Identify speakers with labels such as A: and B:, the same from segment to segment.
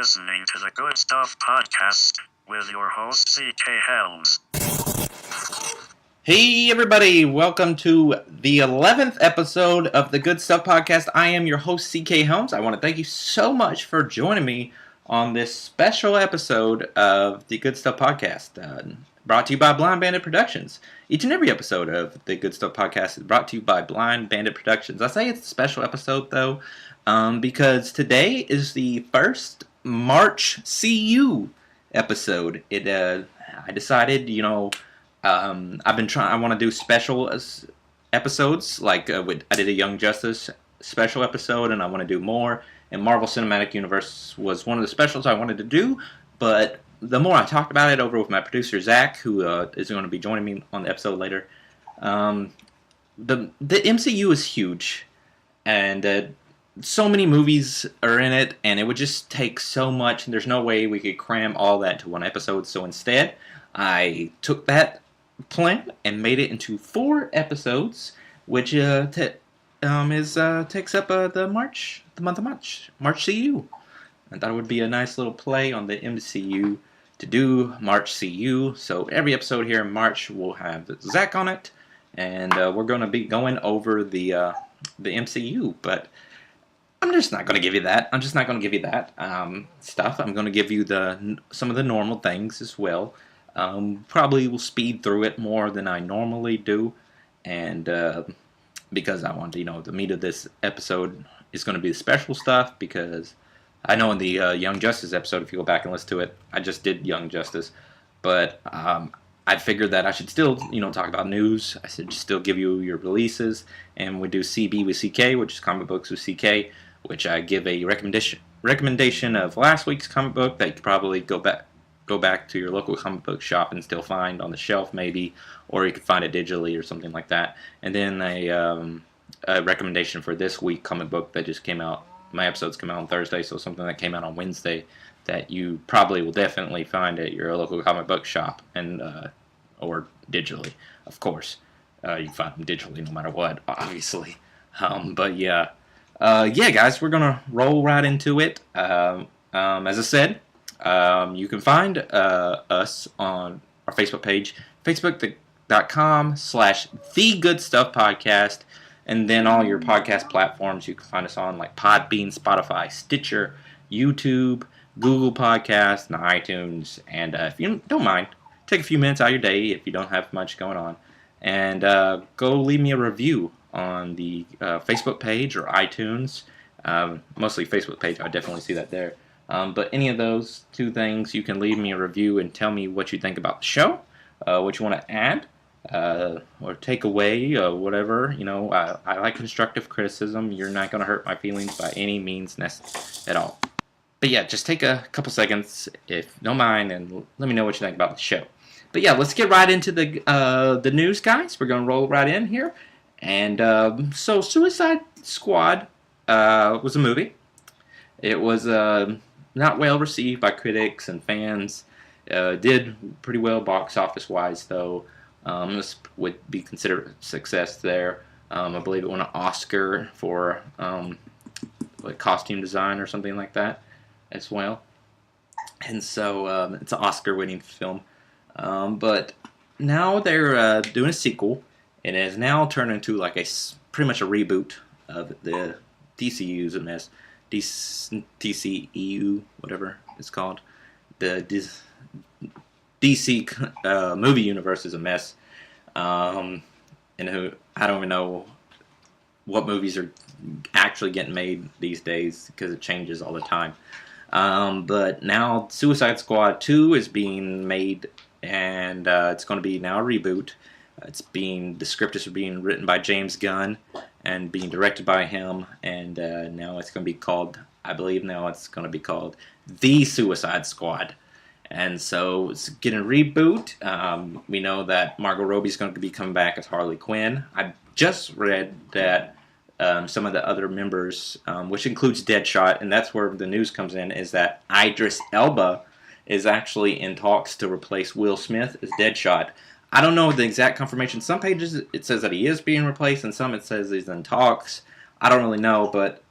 A: listening to the Good Stuff Podcast with your host, CK Helms.
B: Hey everybody, welcome to the 11th episode of the Good Stuff Podcast. I am your host, CK Helms. I want to thank you so much for joining me on this special episode of the Good Stuff Podcast, brought to you by Blind Bandit Productions. Each and every episode of the Good Stuff Podcast is brought to you by Blind Bandit Productions. I say it's a special episode, though, because today is the first March CU episode. I decided, I want to do special episodes, like I did a Young Justice special episode, and I want to do more. And Marvel Cinematic Universe was one of the specials I wanted to do, but the more I talked about it over with my producer Zak, who is going to be joining me on the episode later, the MCU is huge, and so many movies are in it, and it would just take so much, and there's no way we could cram all that into one episode. So instead, I took that plan and made it into 4 episodes, which takes up the month of March CU. I thought it would be a nice little play on the MCU to do March CU. So every episode here in March will have Zach on it, and we're going to be going over the MCU. But I'm just not going to give you that. Stuff. I'm going to give you some of the normal things as well. Probably will speed through it more than I normally do, and because I want the meat of this episode is going to be the special stuff, because I know in the Young Justice episode, if you go back and listen to it, I just did Young Justice, but I figured that I should still talk about news. I should still give you your releases, and we do CB with CK, which is comic books with CK, which I give a recommendation of last week's comic book that you could probably go back to your local comic book shop and still find on the shelf maybe, or you could find it digitally or something like that. And then a recommendation for this week comic book that just came out. My episodes come out on Thursday, so something that came out on Wednesday that you probably will definitely find at your local comic book shop, and or digitally, of course. You can find them digitally no matter what, obviously. But yeah, guys, we're gonna roll right into it. As I said, you can find us on our Facebook page, facebook.com/thegoodstuffpodcast, and then all your podcast platforms you can find us on, like Podbean, Spotify, Stitcher, YouTube, Google Podcasts, and iTunes. And if you don't mind, take a few minutes out of your day if you don't have much going on, and go leave me a review on the Facebook page or iTunes. Mostly Facebook page, I definitely see that there. But any of those 2 things, you can leave me a review and tell me what you think about the show, what you want to add, or take away, whatever. I like constructive criticism. You're not going to hurt my feelings by any means at all. But yeah, just take a couple seconds, if you don't mind, and let me know what you think about the show. But yeah, let's get right into the news, guys. We're going to roll right in here. And so Suicide Squad was a movie. It was not well received by critics and fans. Did pretty well box office wise, though. This would be considered a success there. I believe it won an Oscar for costume design or something like that as well. And so it's an Oscar-winning film. But now they're doing a sequel. It has now turned into pretty much a reboot of the DCU's a mess. DCEU, whatever it's called. The DC movie universe is a mess. And I don't even know what movies are actually getting made these days, because it changes all the time. But now Suicide Squad 2 is being made, and it's going to be now a reboot. The script is being written by James Gunn and being directed by him, and now it's going to be called, I believe now it's going to be called The Suicide Squad. And so it's getting a reboot. We know that Margot Robbie's going to be coming back as Harley Quinn. I just read that some of the other members, which includes Deadshot, and that's where the news comes in, is that Idris Elba is actually in talks to replace Will Smith as Deadshot. I don't know the exact confirmation. Some pages it says that he is being replaced, and some it says he's in talks. I don't really know, but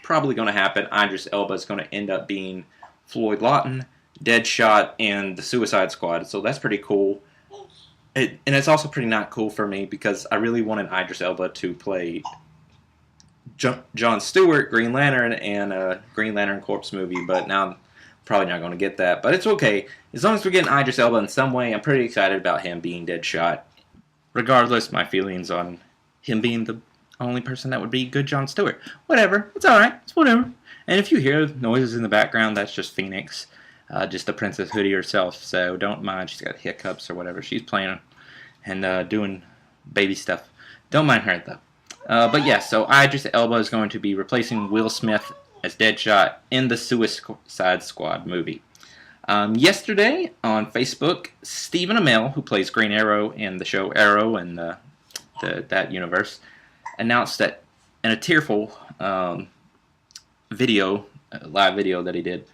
B: probably going to happen. Idris Elba is going to end up being Floyd Lawton, Deadshot, and the Suicide Squad. So that's pretty cool. And it's also pretty not cool for me because I really wanted Idris Elba to play John Stewart, Green Lantern, and a Green Lantern Corps movie, but now I'm probably not going to get that. But it's okay. As long as we're getting Idris Elba in some way, I'm pretty excited about him being Deadshot. Regardless, my feelings on him being the only person that would be good John Stewart. Whatever. It's alright. It's whatever. And if you hear noises in the background, that's just Phoenix. Just the Princess Hoodie herself, so don't mind. She's got hiccups or whatever. She's playing and doing baby stuff. Don't mind her, though. But yeah, so Idris Elba is going to be replacing Will Smith as Deadshot in the Suicide Squad movie. Yesterday on Facebook, Stephen Amell, who plays Green Arrow in the show Arrow and that universe, announced that in a tearful video, live video that he did,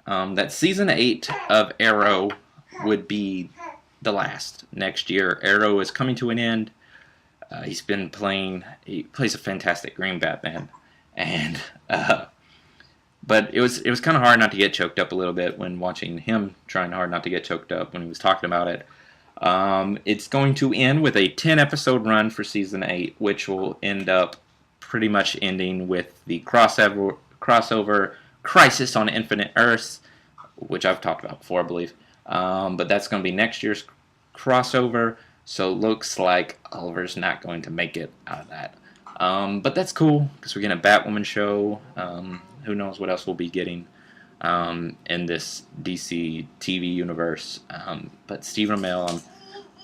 B: that season 8 of Arrow would be the last next year. Arrow is coming to an end. He plays a fantastic Green Batman, and but it was kind of hard not to get choked up a little bit when watching him trying hard not to get choked up when he was talking about it. It's going to end with a 10-episode run for season 8, which will end up pretty much ending with the crossover Crisis on Infinite Earths, which I've talked about before, I believe. But that's going to be next year's crossover, so it looks like Oliver's not going to make it out of that. But that's cool, because we're getting a Batwoman show. Who knows what else we'll be getting in this DC TV universe. But Stephen Amell, I'm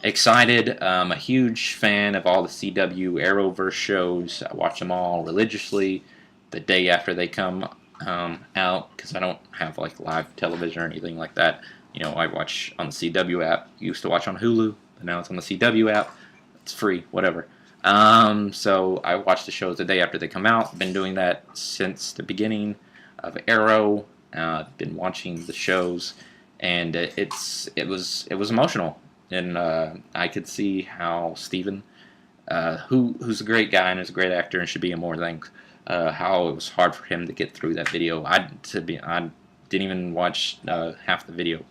B: excited. I'm a huge fan of all the CW Arrowverse shows. I watch them all religiously the day after they come out, because I don't have like live television or anything like that. You know, I watch on the CW app. Used to watch on Hulu, but now it's on the CW app. It's free, whatever. So I watch the shows the day after they come out. Been doing that since the beginning of Arrow. Been watching the shows, and it was emotional, and I could see how Steven, who's a great guy and is a great actor and should be in more things, how it was hard for him to get through that video. I didn't even watch half the video.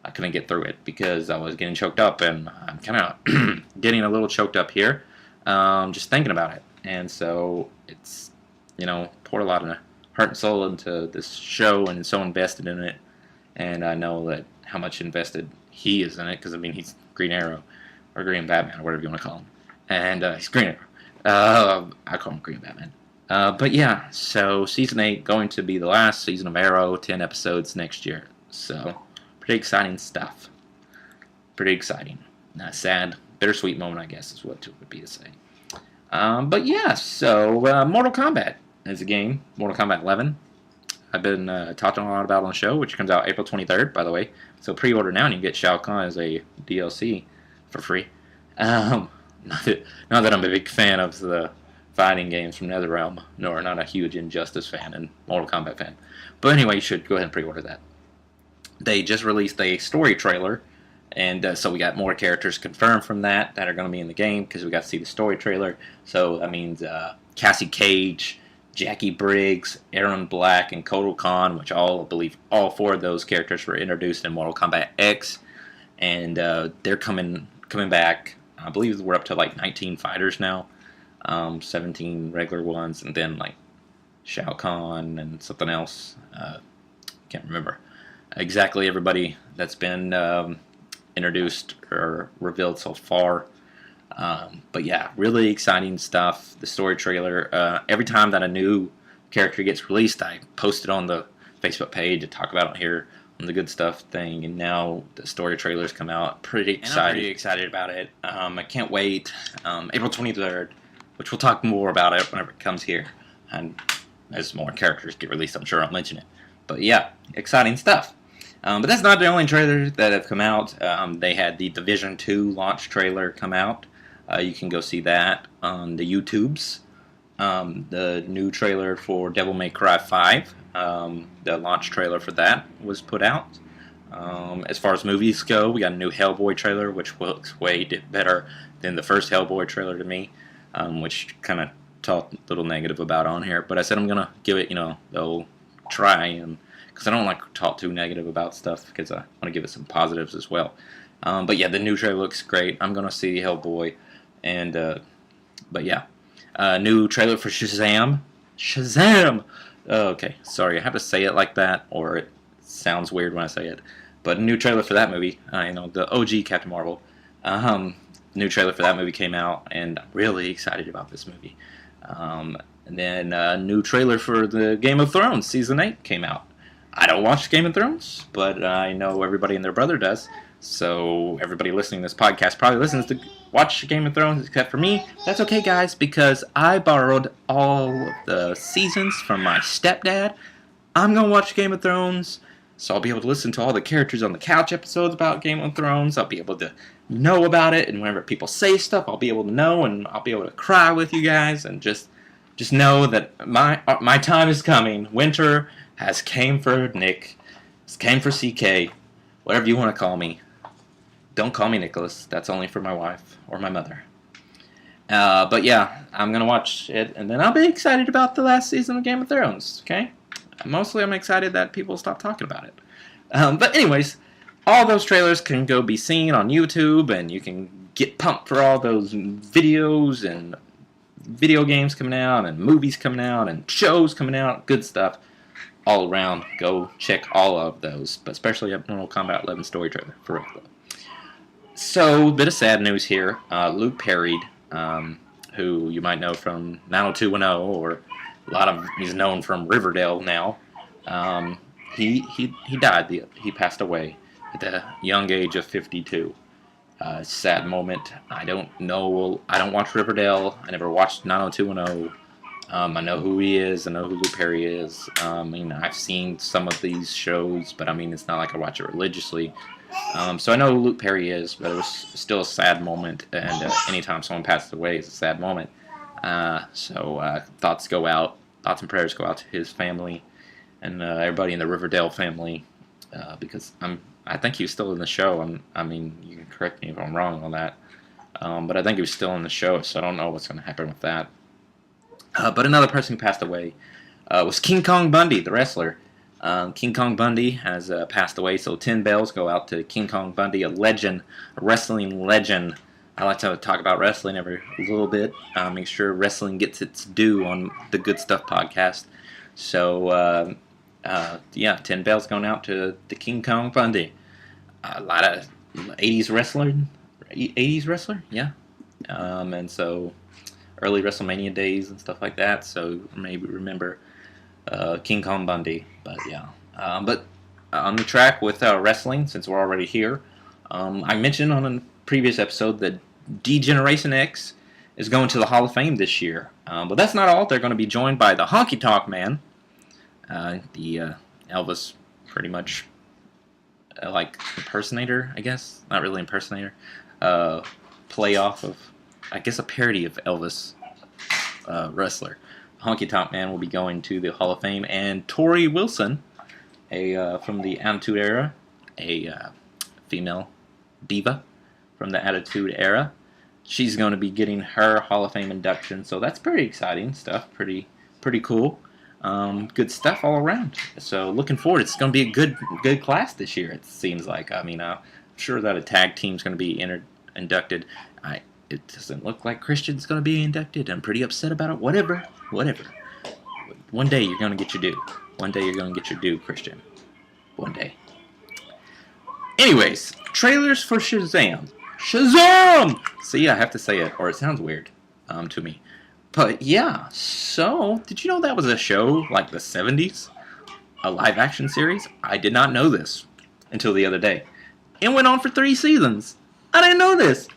B: I couldn't get through it because I was getting choked up, and I'm kind of getting a little choked up here. Just thinking about it, and so it's, poured a lot of heart and soul into this show and so invested in it, and I know that how much invested he is in it, because he's Green Arrow or Green Batman or whatever you want to call him, and he's Green Arrow. I call him Green Batman. But yeah, so season 8 going to be the last season of Arrow, 10 episodes next year, so pretty exciting stuff. Pretty exciting. Sad. Bittersweet moment, I guess, is what it would be to say. But yeah, so Mortal Kombat is a game. Mortal Kombat 11. I've been talking a lot about on the show, which comes out April 23rd, by the way. So pre-order now, and you get Shao Kahn as a DLC for free. Not that I'm a big fan of the fighting games from NetherRealm, nor not a huge Injustice fan and Mortal Kombat fan. But anyway, you should go ahead and pre-order that. They just released a story trailer, and so we got more characters confirmed from that are going to be in the game, because we got to see the story trailer. So that means Cassie Cage, Jackie Briggs, Aaron Black, and Kotal Khan, which I believe all 4 of those characters were introduced in Mortal Kombat X, and they're coming back. I believe we're up to like 19 fighters now, 17 regular ones, and then like Shao Kahn and something else. Can't remember exactly everybody that's been introduced or revealed so far. But yeah, really exciting stuff. The story trailer. Every time that a new character gets released, I post it on the Facebook page to talk about it here on the Good Stuff thing. And now the story trailers come out. Pretty excited. I'm pretty excited about it. I can't wait. April 23rd, which we'll talk more about it whenever it comes here. And as more characters get released, I'm sure I'll mention it. But yeah, exciting stuff. But that's not the only trailers that have come out. They had the Division 2 launch trailer come out. You can go see that on the YouTubes. The new trailer for Devil May Cry 5, the launch trailer for that was put out. As far as movies go, we got a new Hellboy trailer, which looks way better than the first Hellboy trailer to me, which kind of talked a little negative about on here. But I said I'm going to give it, the old try and because I don't like to talk too negative about stuff, because I want to give it some positives as well. But yeah, the new trailer looks great. I'm going to see Hellboy. And, but yeah. New trailer for Shazam. Shazam! Okay, sorry, I have to say it like that, or it sounds weird when I say it. But a new trailer for that movie, the OG Captain Marvel. New trailer for that movie came out, and I'm really excited about this movie. And then a new trailer for the Game of Thrones Season 8 came out. I don't watch Game of Thrones, but I know everybody and their brother does. So everybody listening to this podcast probably listens to watch Game of Thrones, except for me. That's okay, guys, because I borrowed all of the seasons from my stepdad. I'm going to watch Game of Thrones, so I'll be able to listen to all the characters on the couch episodes about Game of Thrones. I'll be able to know about it, and whenever people say stuff, I'll be able to know, and I'll be able to cry with you guys, and just know that my time is coming. Winter has came for Nick, has came for CK, whatever you want to call me. Don't call me Nicholas. That's only for my wife or my mother. But yeah, I'm going to watch it, and then I'll be excited about the last season of Game of Thrones, okay? Mostly I'm excited that people stop talking about it. But anyways, all those trailers can go be seen on YouTube, and you can get pumped for all those videos and video games coming out, and movies coming out, and shows coming out, good stuff all around. Go check all of those, but especially Mortal Kombat 11 story trailer, for real. So, bit of sad news here. Luke Perry, who you might know from 90210, or he's known from Riverdale now. He died. He passed away at the young age of 52. Sad moment. I don't know. I don't watch Riverdale. I never watched 90210. I know who he is. I know who Luke Perry is. I've seen some of these shows, but it's not like I watch it religiously. So I know who Luke Perry is, but it was still a sad moment, and anytime someone passes away, it's a sad moment. So thoughts and prayers go out to his family, and everybody in the Riverdale family, because I think he was still in the show. You can correct me if I'm wrong on that, but I think he was still in the show, so I don't know what's going to happen with that. But another person who passed away was King Kong Bundy, the wrestler. King Kong Bundy has passed away, so 10 bells go out to King Kong Bundy, a legend, a wrestling legend. I like to talk about wrestling every little bit, make sure wrestling gets its due on the Good Stuff podcast. So, 10 bells going out to the King Kong Bundy. A lot of 80s wrestler, yeah. And so, early WrestleMania days and stuff like that, so maybe remember King Kong Bundy. But yeah, but on the track with wrestling, since we're already here, I mentioned on a previous episode that D-Generation X is going to the Hall of Fame this year. But that's not all. They're going to be joined by the Honky Tonk Man, the Elvis, pretty much like impersonator, I guess. Not really impersonator. Play off of, I guess, a parody of Elvis wrestler. Honky Tonk Man will be going to the Hall of Fame, and Tori Wilson, from the Attitude Era, a female diva from the Attitude Era, she's going to be getting her Hall of Fame induction. So that's pretty exciting stuff, pretty cool, good stuff all around. So looking forward. It's going to be a good class this year. It seems like. I'm sure that a tag team's going to be inducted. It doesn't look like Christian's going to be inducted. I'm pretty upset about it. Whatever. One day you're going to get your due. One day you're going to get your due, Christian. One day. Anyways, trailers for Shazam. Shazam! See, I have to say it, or it sounds weird to me. But yeah, so, did you know that was a show like the 70s? A live-action series? I did not know this until the other day. It went on for 3 seasons. I didn't know this.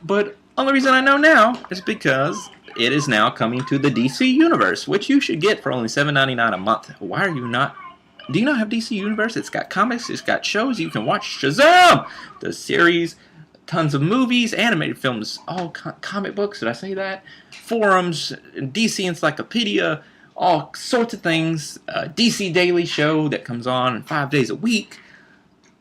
B: But only reason I know now is because it is now coming to the DC Universe, which you should get for only $7.99 a month. Why are you not? Do you not have DC Universe? It's got comics, it's got shows. You can watch Shazam! The series, tons of movies, animated films, all comic books. Did I say that? Forums, DC Encyclopedia, all sorts of things. DC Daily Show that comes on 5 days a week.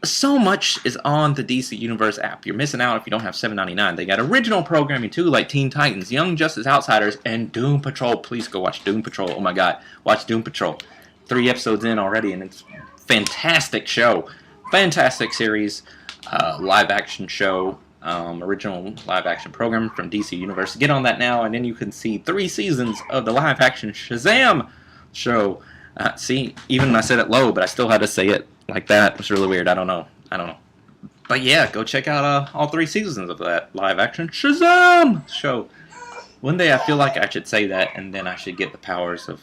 B: So much is on the DC Universe app. You're missing out if you don't have $7.99. They got original programming too, like Teen Titans, Young Justice Outsiders, and Doom Patrol. Please go watch Doom Patrol. Oh my God, watch Doom Patrol. 3 episodes in already, and it's fantastic show, fantastic series, live action show, original live action program from DC Universe. Get on that now, and then you can see 3 seasons of the live action Shazam show. See, even I said it low, but I still had to say it like that. It was really weird. I don't know. But yeah, go check out all 3 seasons of that live action Shazam show. One day I feel like I should say that, and then I should get the powers of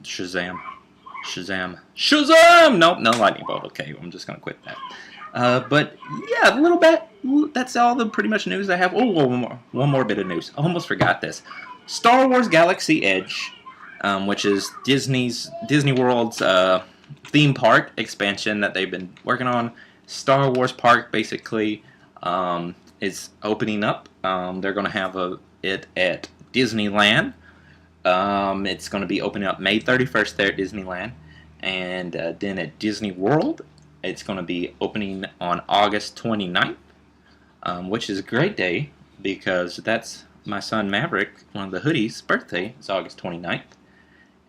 B: Shazam. Nope, no lightning bolt. Okay, I'm just gonna quit that. But yeah, a little bit. That's all the pretty much news I have. Oh, one more bit of news. I almost forgot this. Star Wars Galaxy Edge, which is Disney World's theme park expansion that they've been working on. Star Wars Park basically is opening up. They're going to have it at Disneyland. It's going to be opening up May 31st there at Disneyland. And then at Disney World, it's going to be opening on August 29th, which is a great day because that's my son Maverick, one of the hoodies' birthday. It's August 29th.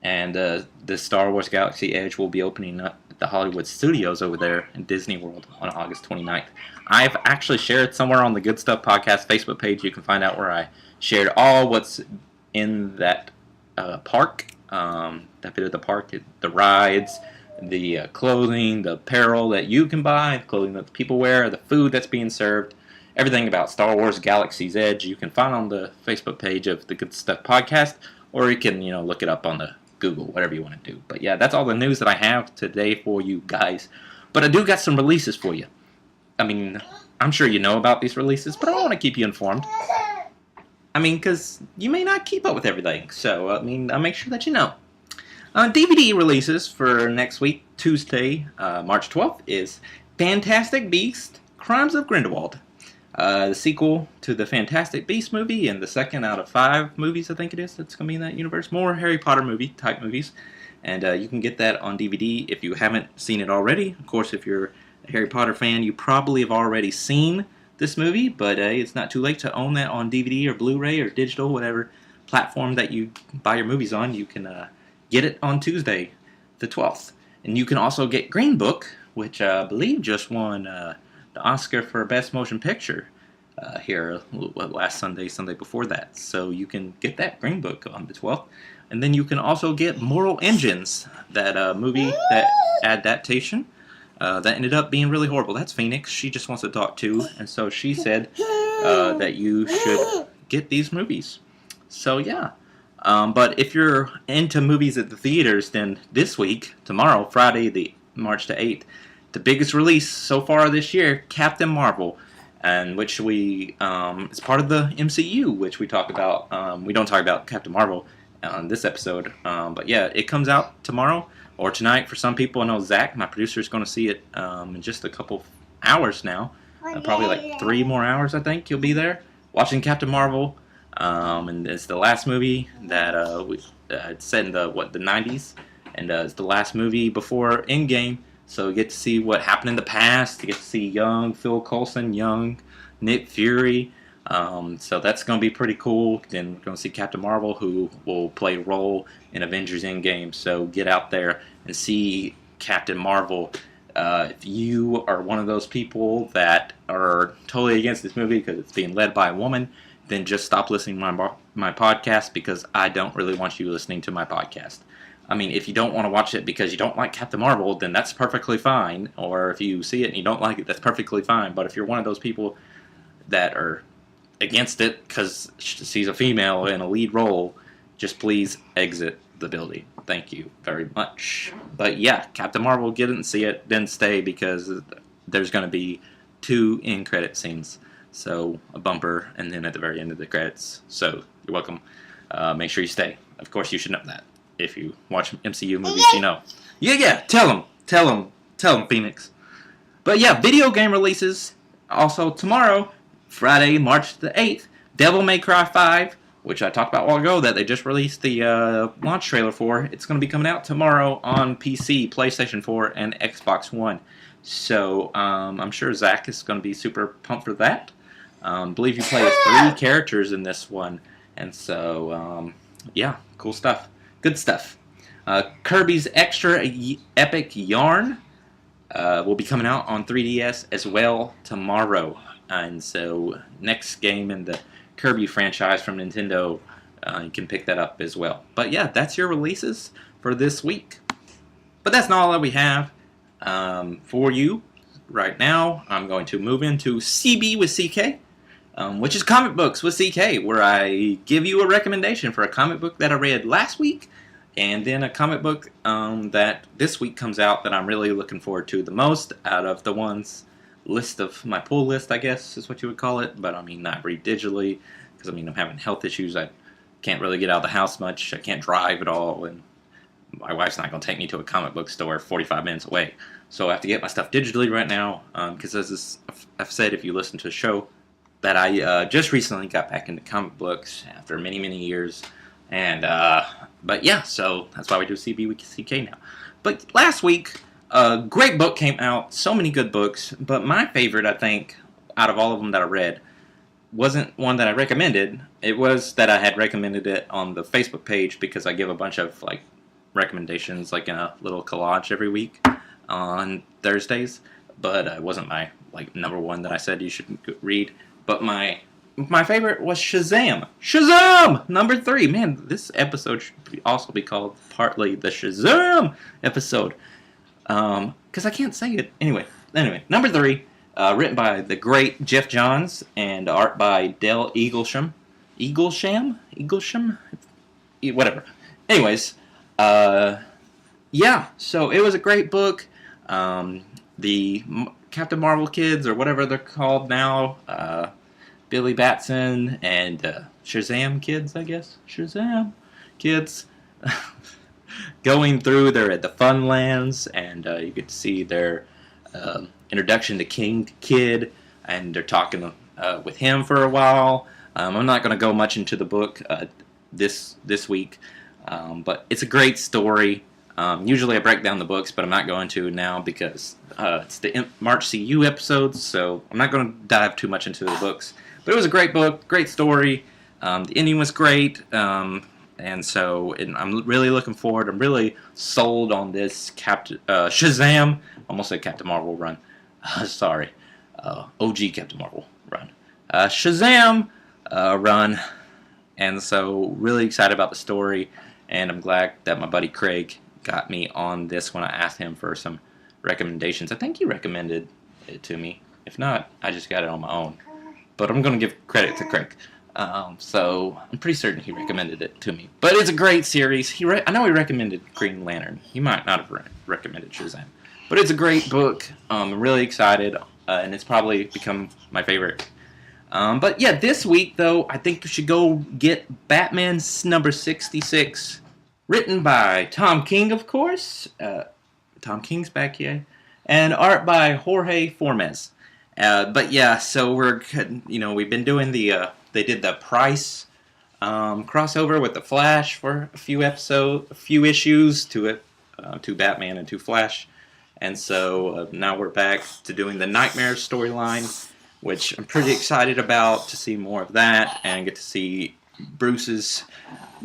B: And the Star Wars Galaxy Edge will be opening up at the Hollywood Studios over there in Disney World on August 29th. I've actually shared somewhere on the Good Stuff Podcast Facebook page. You can find out where I shared all what's in that park. That bit of the park, the rides, the clothing, the apparel that you can buy, the clothing that the people wear, the food that's being served, everything about Star Wars Galaxy's Edge. You can find on the Facebook page of the Good Stuff Podcast, or you can look it up on the Google, whatever you want to do. But yeah, that's all the news that I have today for you guys. But I do got some releases for you. I mean, I'm sure you know about these releases, but I want to keep you informed. I mean, because you may not keep up with everything. So, I mean, I'll make sure that you know. DVD releases for next week, Tuesday, March 12th, is Fantastic Beasts: Crimes of Grindelwald. The sequel to the Fantastic Beasts movie, and the second out of 5 movies, I think it is, that's going to be in that universe. More Harry Potter movie type movies. And you can get that on DVD if you haven't seen it already. Of course, if you're a Harry Potter fan, you probably have already seen this movie, but it's not too late to own that on DVD or Blu-ray or digital, whatever platform that you buy your movies on. You can get it on Tuesday, the 12th. And you can also get Green Book, which I believe just won the Oscar for Best Motion Picture here last Sunday before that. So you can get that Green Book on the 12th. And then you can also get Moral Engines, that movie, that adaptation that ended up being really horrible. That's Phoenix. She just wants to talk too. And so she said that you should get these movies. So yeah. But if you're into movies at the theaters, then this week, tomorrow, Friday, the March the 8th, the biggest release so far this year, Captain Marvel, and which we it's part of the MCU, which we talk about. We don't talk about Captain Marvel on this episode, but yeah, it comes out tomorrow or tonight for some people. I know Zach, my producer, is going to see it in just a couple hours now, probably like 3 more hours. I think you'll be there watching Captain Marvel, and it's the last movie that it's set in the 90s, and it's the last movie before Endgame. So you get to see what happened in the past. You get to see young Phil Coulson, young Nick Fury. So that's going to be pretty cool. Then we're going to see Captain Marvel, who will play a role in Avengers Endgame. So get out there and see Captain Marvel. If you are one of those people that are totally against this movie because it's being led by a woman, then just stop listening to my podcast, because I don't really want you listening to my podcast. I mean, if you don't want to watch it because you don't like Captain Marvel, then that's perfectly fine. Or if you see it and you don't like it, that's perfectly fine. But if you're one of those people that are against it because she's a female in a lead role, just please exit the building. Thank you very much. But yeah, Captain Marvel, get it and see it, then stay, because there's going to be 2 end credit scenes. So a bumper, and then at the very end of the credits. So you're welcome. Make sure you stay. Of course, you should know that. If you watch MCU movies, you know. Yeah, tell them, Phoenix. But yeah, video game releases. Also tomorrow, Friday, March the 8th, Devil May Cry 5, which I talked about a while ago, that they just released the launch trailer for. It's going to be coming out tomorrow on PC, PlayStation 4, and Xbox One. So I'm sure Zach is going to be super pumped for that. I believe you play as 3 characters in this one. And so, yeah, cool stuff. Good stuff. Kirby's Extra Epic Yarn will be coming out on 3DS as well tomorrow. And so, next game in the Kirby franchise from Nintendo, you can pick that up as well. But yeah, that's your releases for this week. But that's not all that we have for you right now. I'm going to move into CB with CK, which is Comic Books with CK, where I give you a recommendation for a comic book that I read last week, and then a comic book that this week comes out that I'm really looking forward to the most out of the ones list of my pull list, I guess is what you would call it. But I mean, not read digitally, because I mean, I'm having health issues. I can't really get out of the house much. I can't drive at all, and my wife's not going to take me to a comic book store 45 minutes away. So I have to get my stuff digitally right now, because as I've said, if you listen to the show, that I just recently got back into comic books after many, many years. And, but yeah, so that's why we do CB with CK now. But last week, a great book came out, so many good books, but my favorite, I think, out of all of them that I read, wasn't one that I recommended. It was that I had recommended it on the Facebook page, because I give a bunch of, like, recommendations, like in a little collage every week on Thursdays, but it wasn't my, like, number one that I said you should read. But my favorite was Shazam! Shazam! Number 3. Man, this episode should also be called partly the Shazam episode. Because I can't say it. Anyway, number 3, written by the great Jeff Johns, and art by Del Eaglesham? Whatever. Anyways, yeah, so it was a great book. The Captain Marvel kids, or whatever they're called now, Billy Batson and Shazam kids, I guess. Shazam kids. Going through, they're at the Funlands, and you get to see their introduction to King Kid, and they're talking with him for a while. I'm not going to go much into the book this week, but it's a great story. Usually I break down the books, but I'm not going to now because it's the March CU episodes, so I'm not going to dive too much into the books. But it was a great book, great story. The ending was great, and so I'm really looking forward. I'm really sold on this Shazam, almost said Captain Marvel run. Sorry, OG Captain Marvel run. Shazam run, and so really excited about the story, and I'm glad that my buddy Craig got me on this when I asked him for some recommendations. I think he recommended it to me. If not, I just got it on my own. But I'm going to give credit to Craig. So I'm pretty certain he recommended it to me. But it's a great series. I know he recommended Green Lantern. He might not have recommended Shazam. But it's a great book. I'm really excited, and it's probably become my favorite. But yeah, this week, though, I think you should go get Batman number 66, written by Tom King, of course. Tom King's back here. And art by Jorge Formes. But yeah, so we've been doing they did the Price crossover with the Flash for a few issues to it, to Batman and to Flash. And so now we're back to doing the Nightmare storyline, which I'm pretty excited about, to see more of that and get to see Bruce's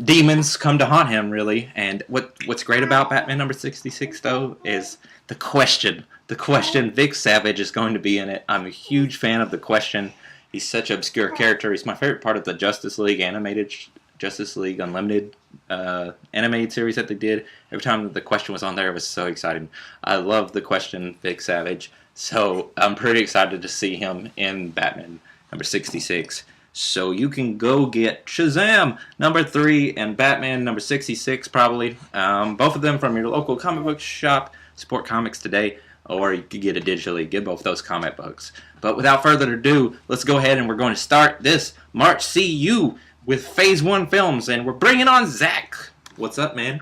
B: demons come to haunt him, really. And what's great about Batman number 66, though, is the Question. The Question. Vic Savage is going to be in it. I'm a huge fan of the Question. He's such an obscure character. He's my favorite part of the Justice League Unlimited animated series that they did. Every time the Question was on there, it was so exciting. I love the Question, Vic Savage. So I'm pretty excited to see him in Batman number 66. So you can go get Shazam number 3 and Batman number 66 probably. Both of them from your local comic book shop. Support comics today. Or you could get it digitally. Get both those comic books. But without further ado, let's go ahead and we're going to start this March CU with Phase 1 films. And we're bringing on Zach. What's up, man?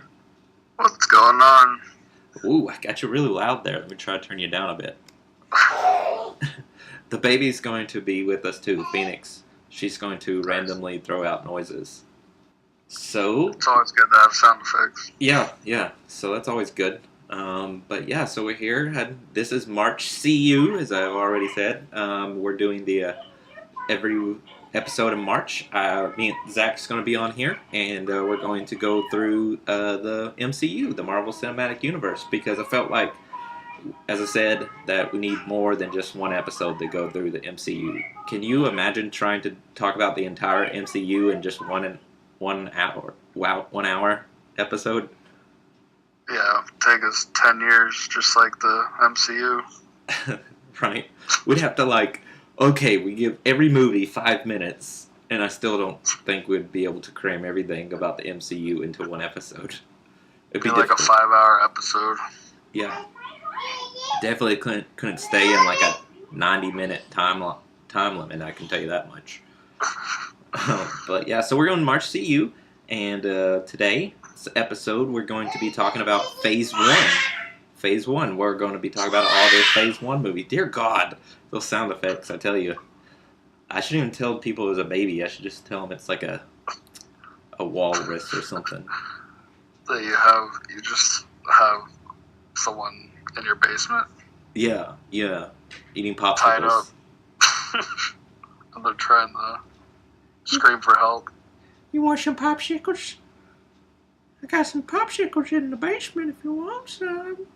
C: What's going on?
B: Ooh, I got you really loud there. Let me try to turn you down a bit. The baby's going to be with us too, Phoenix. She's going to randomly throw out noises. So
C: it's always good to have sound effects.
B: Yeah. So that's always good. But yeah, so we're here. This is March CU, as I've already said. We're doing the every episode in March. Me and Zach's going to be on here, and we're going to go through the MCU, the Marvel Cinematic Universe, because I felt like, as I said, that we need more than just one episode to go through the MCU. Can you imagine trying to talk about the entire MCU in just one hour episode?
C: Yeah, take us 10 years, just like the MCU.
B: Right? We'd have to okay, we give every movie 5 minutes, and I still don't think we'd be able to cram everything about the MCU into one episode. It'd be
C: like a 5-hour episode.
B: Yeah. Definitely couldn't stay in like a 90-minute time limit, I can tell you that much. But yeah, so we're going to March CU, and today's episode we're going to be talking about Phase 1. Phase 1, we're going to be talking about all the Phase 1 movies. Dear God, those sound effects, I tell you. I shouldn't even tell people it was a baby. I should just tell them it's like a walrus or something.
C: That you just have someone in your basement.
B: Yeah, eating popsicles.
C: Tied up. And they're trying to scream for help.
B: You want some popsicles? I got some popsicles in the basement if you want some.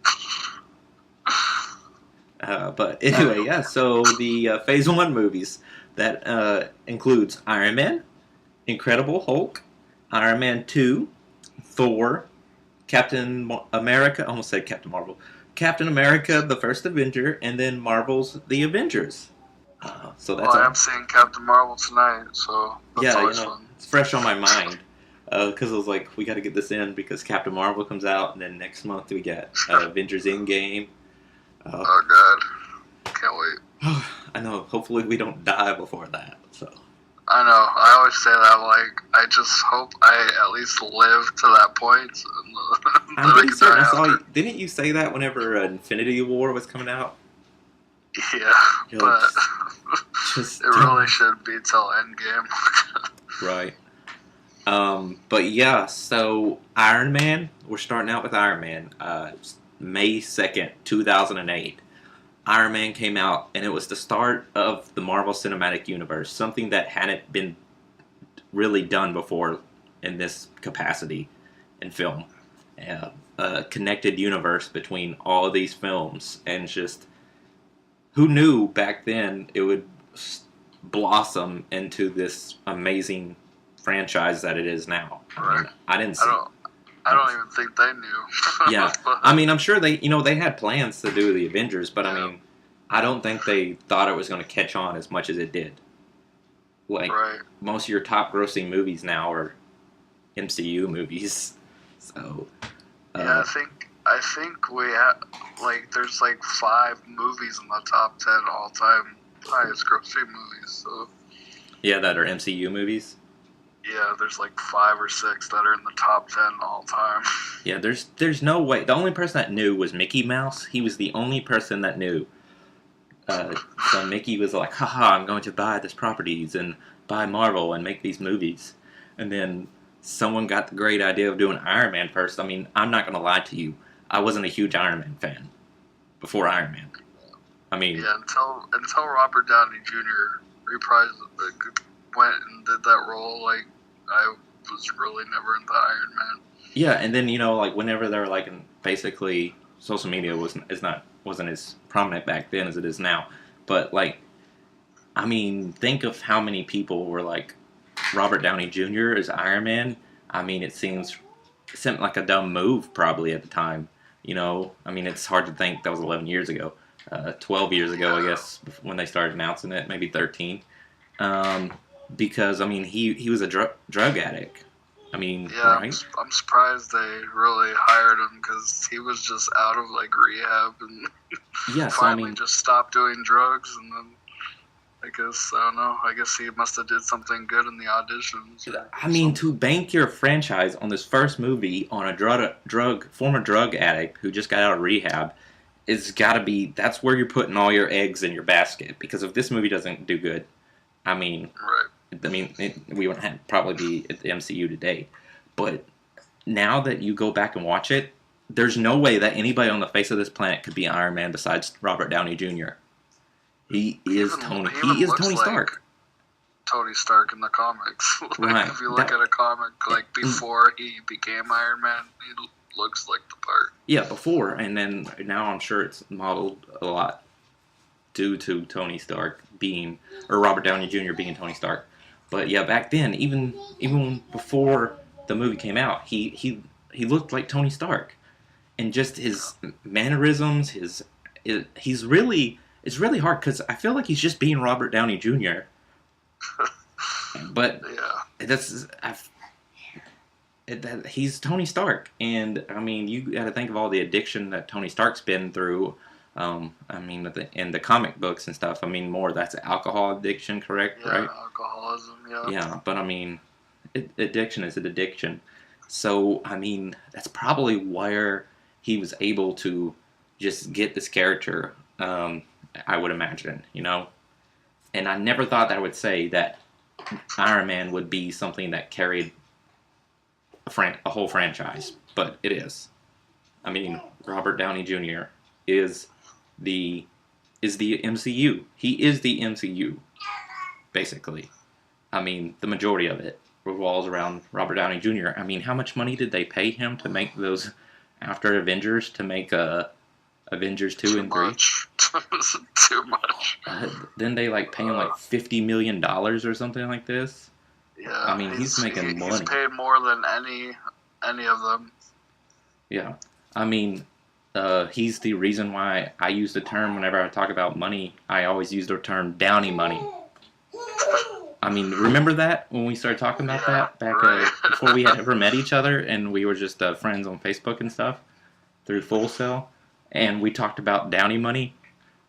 B: But anyway, yeah, so the Phase 1 movies, that includes Iron Man, Incredible Hulk, Iron Man 2, Thor, Captain America, I almost said Captain Marvel, Captain America, the First Avenger, and then Marvel's The Avengers. So that's
C: I am seeing Captain Marvel tonight, so that's always fun.
B: It's fresh on my mind. Because I was like, we got to get this in because Captain Marvel comes out, and then next month we get Avengers Endgame.
C: Oh, God. Can't wait.
B: I know. Hopefully we don't die before that. So.
C: I know. I always say that. I just hope I at least live to that point.
B: I'm pretty certain I saw. Didn't you say that whenever Infinity War was coming out?
C: Yeah, but it really should be till Endgame.
B: Right. But yeah, so Iron Man, we're starting out with Iron Man. May 2nd, 2008. Iron Man came out, and it was the start of the Marvel Cinematic Universe, something that hadn't been really done before in this capacity in film. A connected universe between all of these films, and just, who knew back then it would blossom into this amazing franchise that it is now.
C: Right.
B: I didn't see.
C: I don't even think they knew.
B: Yeah, I mean, I'm sure they had plans to do the Avengers, but I mean, I don't think they thought it was going to catch on as much as it did. Most of your top-grossing movies now are MCU movies, so.
C: Yeah, I think we have there's 5 movies in the top 10 all-time highest-grossing movies. So.
B: Yeah, that are MCU movies.
C: Yeah, there's 5 or 6 that are in the top 10 all time.
B: Yeah, there's no way. The only person that knew was Mickey Mouse. He was the only person that knew. So Mickey was like, haha, I'm going to buy this properties and buy Marvel and make these movies. And then someone got the great idea of doing Iron Man first. I mean, I'm not going to lie to you. I wasn't a huge Iron Man fan before Iron Man. I mean... Yeah,
C: until Robert Downey Jr. went and did that role, I was really never into Iron Man.
B: Yeah, and then whenever they were basically social media wasn't as prominent back then as it is now. But I mean, think of how many people were Robert Downey Jr. as Iron Man. I mean, it seemed like a dumb move probably at the time. I mean, it's hard to think that was 11 years ago, 12 years ago, I guess, when they started announcing it, maybe 13. Because, I mean, he was a drug addict. I mean,
C: yeah,
B: right?
C: I'm surprised they really hired him because he was just out of rehab and finally just stopped doing drugs, and then I don't know. I guess he must have did something good in the auditions.
B: I mean, to bank your franchise on this first movie on a former drug addict who just got out of rehab, it's got to be, that's where you're putting all your eggs in your basket. Because if this movie doesn't do good, I mean, we wouldn't probably be at the MCU today. But now that you go back and watch it, there's no way that anybody on the face of this planet could be Iron Man besides Robert Downey Jr. He is Tony Stark.
C: Tony Stark in the comics.
B: Right.
C: If you look at a comic before he became Iron Man, he looks like the part.
B: Yeah, before, and then now I'm sure it's modeled a lot due to Tony Stark being, or Robert Downey Jr. being Tony Stark. But yeah, back then, even before the movie came out, he looked like Tony Stark, and just his mannerisms, it's really hard because I feel like he's just being Robert Downey Jr. But he's Tony Stark, and I mean, you got to think of all the addiction that Tony Stark's been through. I mean, in the comic books and stuff. I mean, that's alcohol addiction, correct?
C: Yeah,
B: right?
C: Alcoholism. Yeah.
B: Yeah, but I mean, addiction is an addiction. So I mean, that's probably where he was able to just get this character. I would imagine, and I never thought that I would say that Iron Man would be something that carried a whole franchise, but it is. I mean, Robert Downey Jr. is the MCU. He is the MCU, basically. I mean, the majority of it revolves around Robert Downey Jr. I mean, how much money did they pay him to make those after Avengers, to make Avengers 2 and 3?
C: Too much.
B: Then they pay him $50 million or something like this.
C: Yeah,
B: I mean, he's making money.
C: He's paid more than any of them.
B: Yeah, I mean, he's the reason why I use the term whenever I talk about money. I always use the term Downey money. I mean, remember that when we started talking about that back before we had ever met each other, and we were just friends on Facebook and stuff through Full Sail, and we talked about Downey money.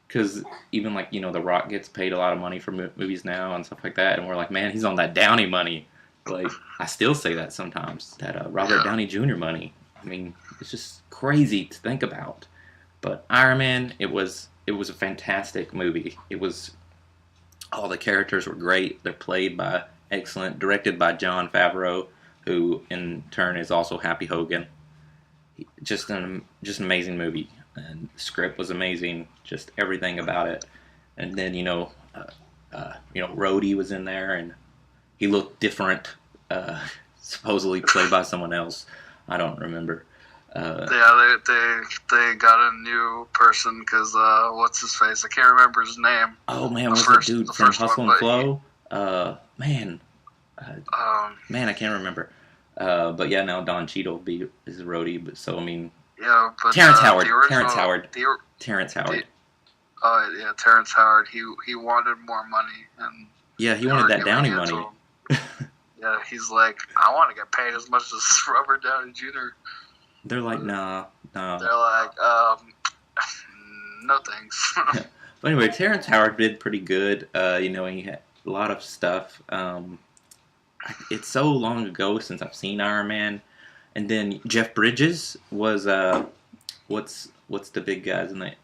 B: Because even The Rock gets paid a lot of money for movies now and stuff like that, and we're like, man, he's on that Downey money. I still say that sometimes, that Robert Downey Jr. money. I mean, it's just crazy to think about. But Iron Man, it was a fantastic movie. All the characters were great. They're played by excellent, directed by Jon Favreau, who in turn is also Happy Hogan. Just an amazing movie. And the script was amazing, just everything about it. And then Rhodey was in there, and he looked different. Supposedly played by someone else. I don't remember.
C: They got a new person because what's his face? I can't remember his name.
B: Oh man, what's the dude from Hustle and Flow? Man, I can't remember. But yeah, now Don Cheadle will be his Rhodey. But so I mean.
C: Yeah, but
B: Terrence Howard.
C: Terrence Howard.
B: Terrence
C: Howard. He wanted more money, and
B: yeah, he wanted that Downey money.
C: Yeah, he's like, I want to get paid as much as Robert Downey Jr.
B: They're like, no.
C: They're like, no thanks.
B: But anyway, Terrence Howard did pretty good. He had a lot of stuff. It's so long ago since I've seen Iron Man. And then Jeff Bridges was what's the big guy's name?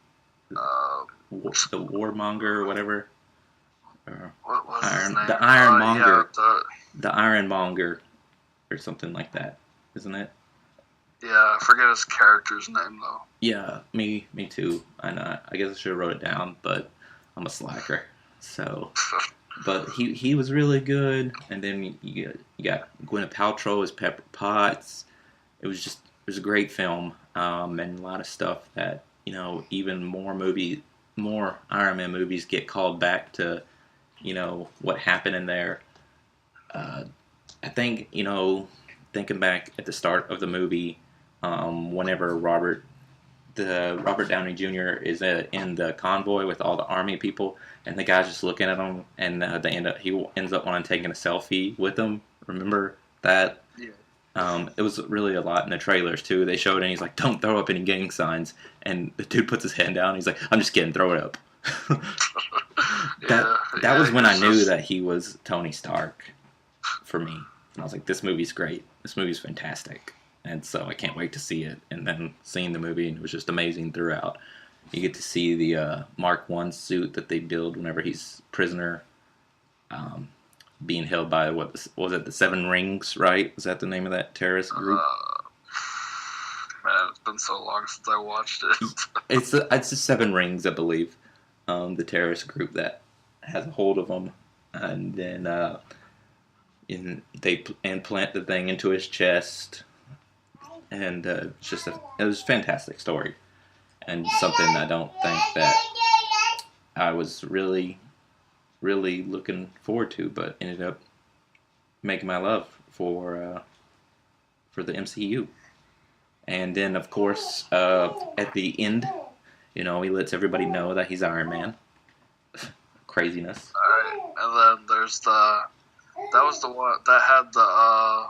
B: The Warmonger or whatever.
C: What was his name?
B: The Ironmonger.
C: Yeah,
B: the Ironmonger, or something like that, isn't it?
C: Yeah, I forget his character's name though.
B: Yeah, me too. I guess I should have wrote it down, but I'm a slacker. So, but he was really good. And then you got Gwyneth Paltrow as Pepper Potts. It was a great film, and a lot of stuff that even more Iron Man movies get called back to, what happened in there. I think thinking back at the start of the movie, whenever Robert Downey Jr. is in the convoy with all the army people, and the guy's just looking at him, and he ends up wanting to take a selfie with them. Remember that?
C: Yeah.
B: It was really a lot in the trailers too. They showed it, and he's like, "Don't throw up any gang signs," and the dude puts his hand down. And he's like, "I'm just kidding, throw it up." That was when I knew that he was Tony Stark for me. And I was like, "This movie's great. This movie's fantastic." And so I can't wait to see it. And then seeing the movie, and it was just amazing throughout. You get to see the Mark I suit that they build whenever he's prisoner, being held by, what was it, the Seven Rings, right? Was that the name of that terrorist group?
C: Man, it's been so long since I watched it.
B: It's the Seven Rings, I believe. The terrorist group that has a hold of them. and then they implant the thing into his chest, and it was a fantastic story, and something I don't think that I was really looking forward to, but ended up making my love for the MCU. And then, of course, at the end, he lets everybody know that he's Iron Man. Craziness.
C: Alright, and then there's that was the one that had the,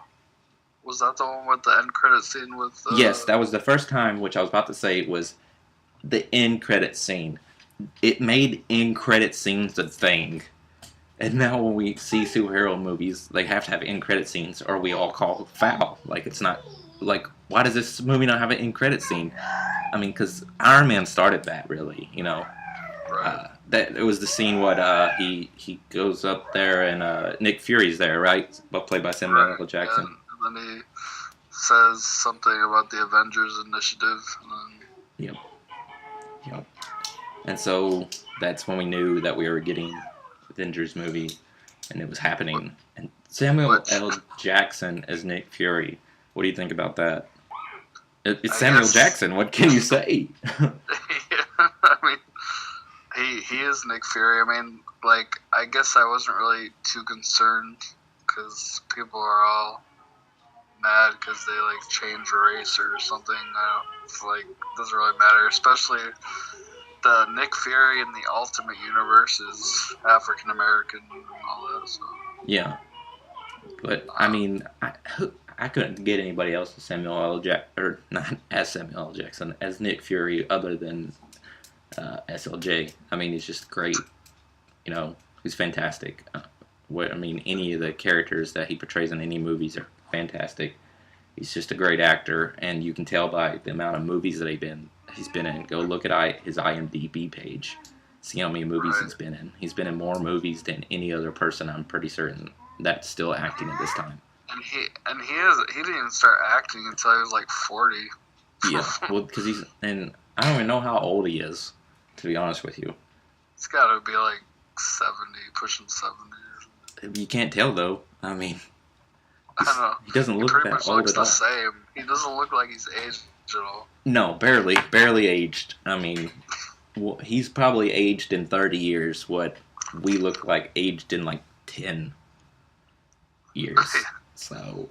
C: was that the one with the end credit scene with
B: Yes, that was the first time, which I was about to say, was the end credit scene. It made end credit scenes a thing. And now when we see superhero movies, they have to have end credit scenes, or we all call foul. Like, it's not, like, why does this movie not have an end credit scene? I mean, because Iron Man started that, really,
C: Right.
B: That it was the scene he goes up there and Nick Fury's there, right? Played by Samuel L. Jackson.
C: And then he says something about the Avengers Initiative. And then...
B: Yep. And so that's when we knew that we were getting Avengers movie, and it was happening. And Samuel L. Jackson as Nick Fury. What do you think about that? It's Samuel Jackson. What can you say?
C: Yeah, I mean, he is Nick Fury. I mean, like, I guess I wasn't really too concerned because people are all mad because they like change race or something. It doesn't really matter, especially the Nick Fury in the Ultimate Universe is African American and all that. So.
B: Yeah, but I mean, I couldn't get anybody else as Samuel L. Jackson, or not as Samuel L. Jackson, as Nick Fury, other than SLJ. I mean, he's just great. He's fantastic. Any of the characters that he portrays in any movies are fantastic. He's just a great actor, and you can tell by the amount of movies that he's been in. Go look at his IMDb page. See how many movies he's been in. He's been in more movies than any other person, I'm pretty certain, that's still acting at this time.
C: And he didn't even start acting until he was like 40.
B: Yeah, well, because and I don't even know how old he is, to be honest with you.
C: He's got to be like 70, pushing 70 or something.
B: You can't tell, though. I mean,
C: I don't know.
B: He doesn't look
C: pretty
B: that
C: much
B: old
C: looks
B: at
C: the
B: all.
C: same. He doesn't look like he's aged at all.
B: No, barely aged. I mean, he's probably aged in 30 years what we look like aged in like 10 years. So,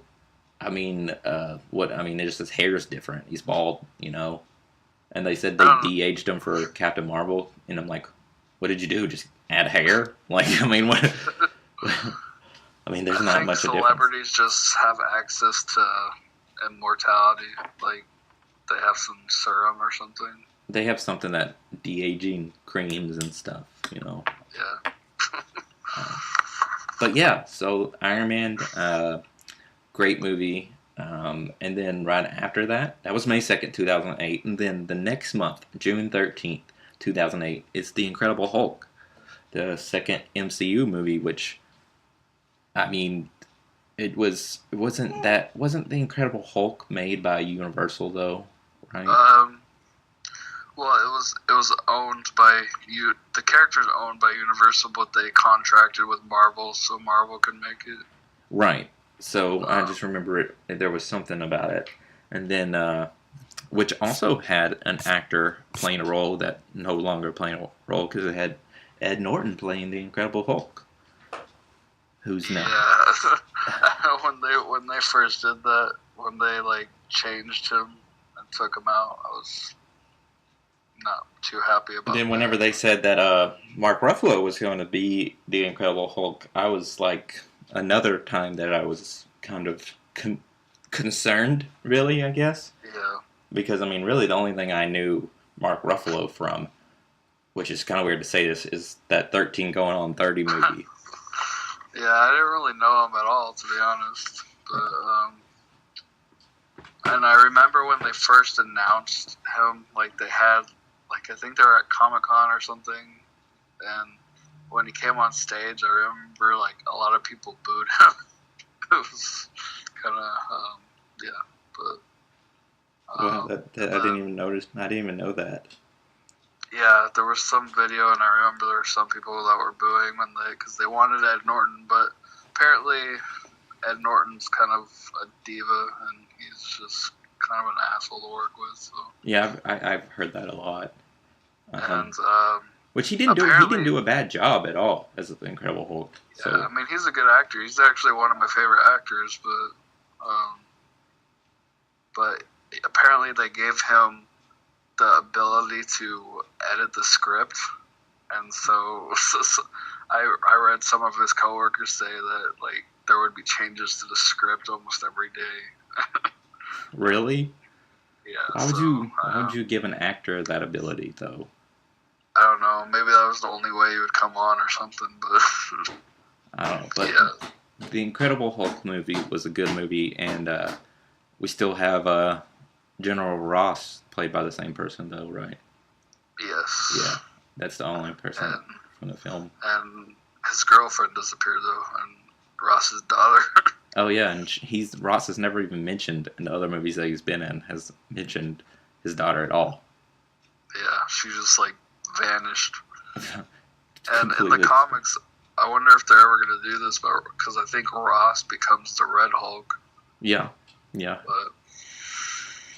B: I mean, it's his hair's different. He's bald, And they said they de-aged him for Captain Marvel, and I'm like, what did you do? Just add hair? Like, I mean, what? I mean, there's not much of a difference.
C: Celebrities just have access to immortality. Like, they have some serum or something.
B: They have something that de-aging creams and stuff,
C: Yeah.
B: But yeah, so Iron Man, great movie. And then right after that was May 2nd, 2008. And then the next month, June 13th, 2008, is The Incredible Hulk, the second MCU movie, which, I mean, wasn't The Incredible Hulk made by Universal, though, right?
C: Well, it was owned by the character's owned by Universal, but they contracted with Marvel so Marvel could make it.
B: Right. So I just remember there was something about it. And then, which also had an actor playing a role that no longer playing a role, because it had Ed Norton playing the Incredible Hulk. Who's now?
C: Yeah. when they first did that, when they like changed him and took him out, I was not too happy about it.
B: Then whenever they said that Mark Ruffalo was going to be the Incredible Hulk, I was like, another time that I was kind of concerned, really, I guess.
C: Yeah.
B: Because, I mean, really the only thing I knew Mark Ruffalo from, which is kind of weird to say this, is that 13 Going on 30 movie.
C: Yeah, I didn't really know him at all, to be honest. But, and I remember when they first announced him, like, they had, like, I think they were at Comic-Con or something, and when he came on stage, I remember, like, a lot of people booed him. It was kind of, yeah, but...
B: Wow, I didn't even notice. I didn't even know that.
C: Yeah, Yeah, there was some video, and I remember there were some people that were booing because they wanted Ed Norton, but apparently Ed Norton's kind of a diva, and he's just kind of an asshole to work with. So.
B: Yeah, I've heard that a lot.
C: And
B: which he didn't do. He didn't do a bad job at all as the Incredible Hulk. So.
C: Yeah, I mean he's a good actor. He's actually one of my favorite actors, but apparently they gave him the ability to edit the script, and so I read some of his coworkers say that like there would be changes to the script almost every day.
B: Really?
C: Yeah.
B: Why would you give an actor that ability though?
C: I don't know. Maybe that was the only way he would come on or something, but
B: I don't know. But the Incredible Hulk movie was a good movie, and we still have General Ross played by the same person, though, right?
C: Yes.
B: Yeah, that's the only person from the film.
C: And his girlfriend disappeared, though, and Ross's daughter.
B: Oh yeah, and Ross has never even mentioned in the other movies that he's been in has mentioned his daughter at all.
C: Yeah, she just like vanished. And in the comics, I wonder if they're ever going to do this, because I think Ross becomes the Red Hulk.
B: Yeah.
C: But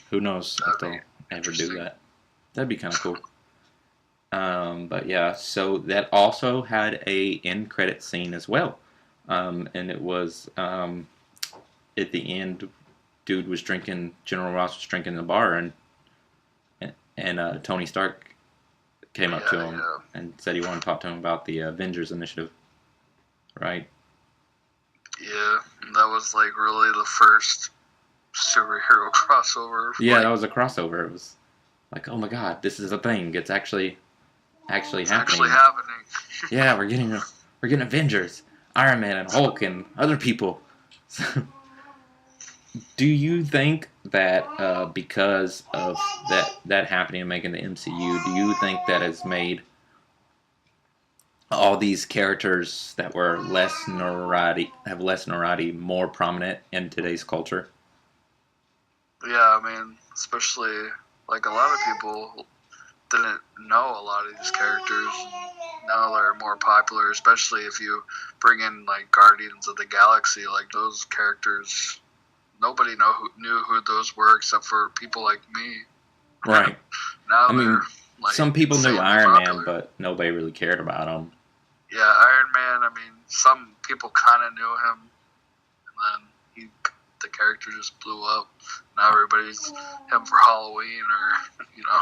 B: who knows if they'll ever do that. That'd be kind of cool. But yeah, so that also had a end credit scene as well. And it was at the end, General Ross was drinking in the bar, and Tony Stark came up to him and said he wanted to talk to him about the Avengers Initiative, right?
C: Yeah, that was like really the first superhero crossover.
B: Yeah, that was a crossover. It was like, oh my god, this is a thing. It's actually happening. Yeah, we're getting Avengers, Iron Man and Hulk and other people. Do you think that because of that happening and making the MCU, do you think that has made all these characters that were less notoriety more prominent in today's culture?
C: Yeah, I mean, especially like a lot of people didn't know a lot of these characters. Now they're more popular, especially if you bring in like Guardians of the Galaxy. Like those characters, nobody knew who those were except for people like me.
B: Right.
C: Now I mean, like,
B: some people knew Iron Man, but nobody really cared about him.
C: Yeah, Iron Man. I mean, some people kind of knew him, and then the character just blew up. Now everybody's him for Halloween,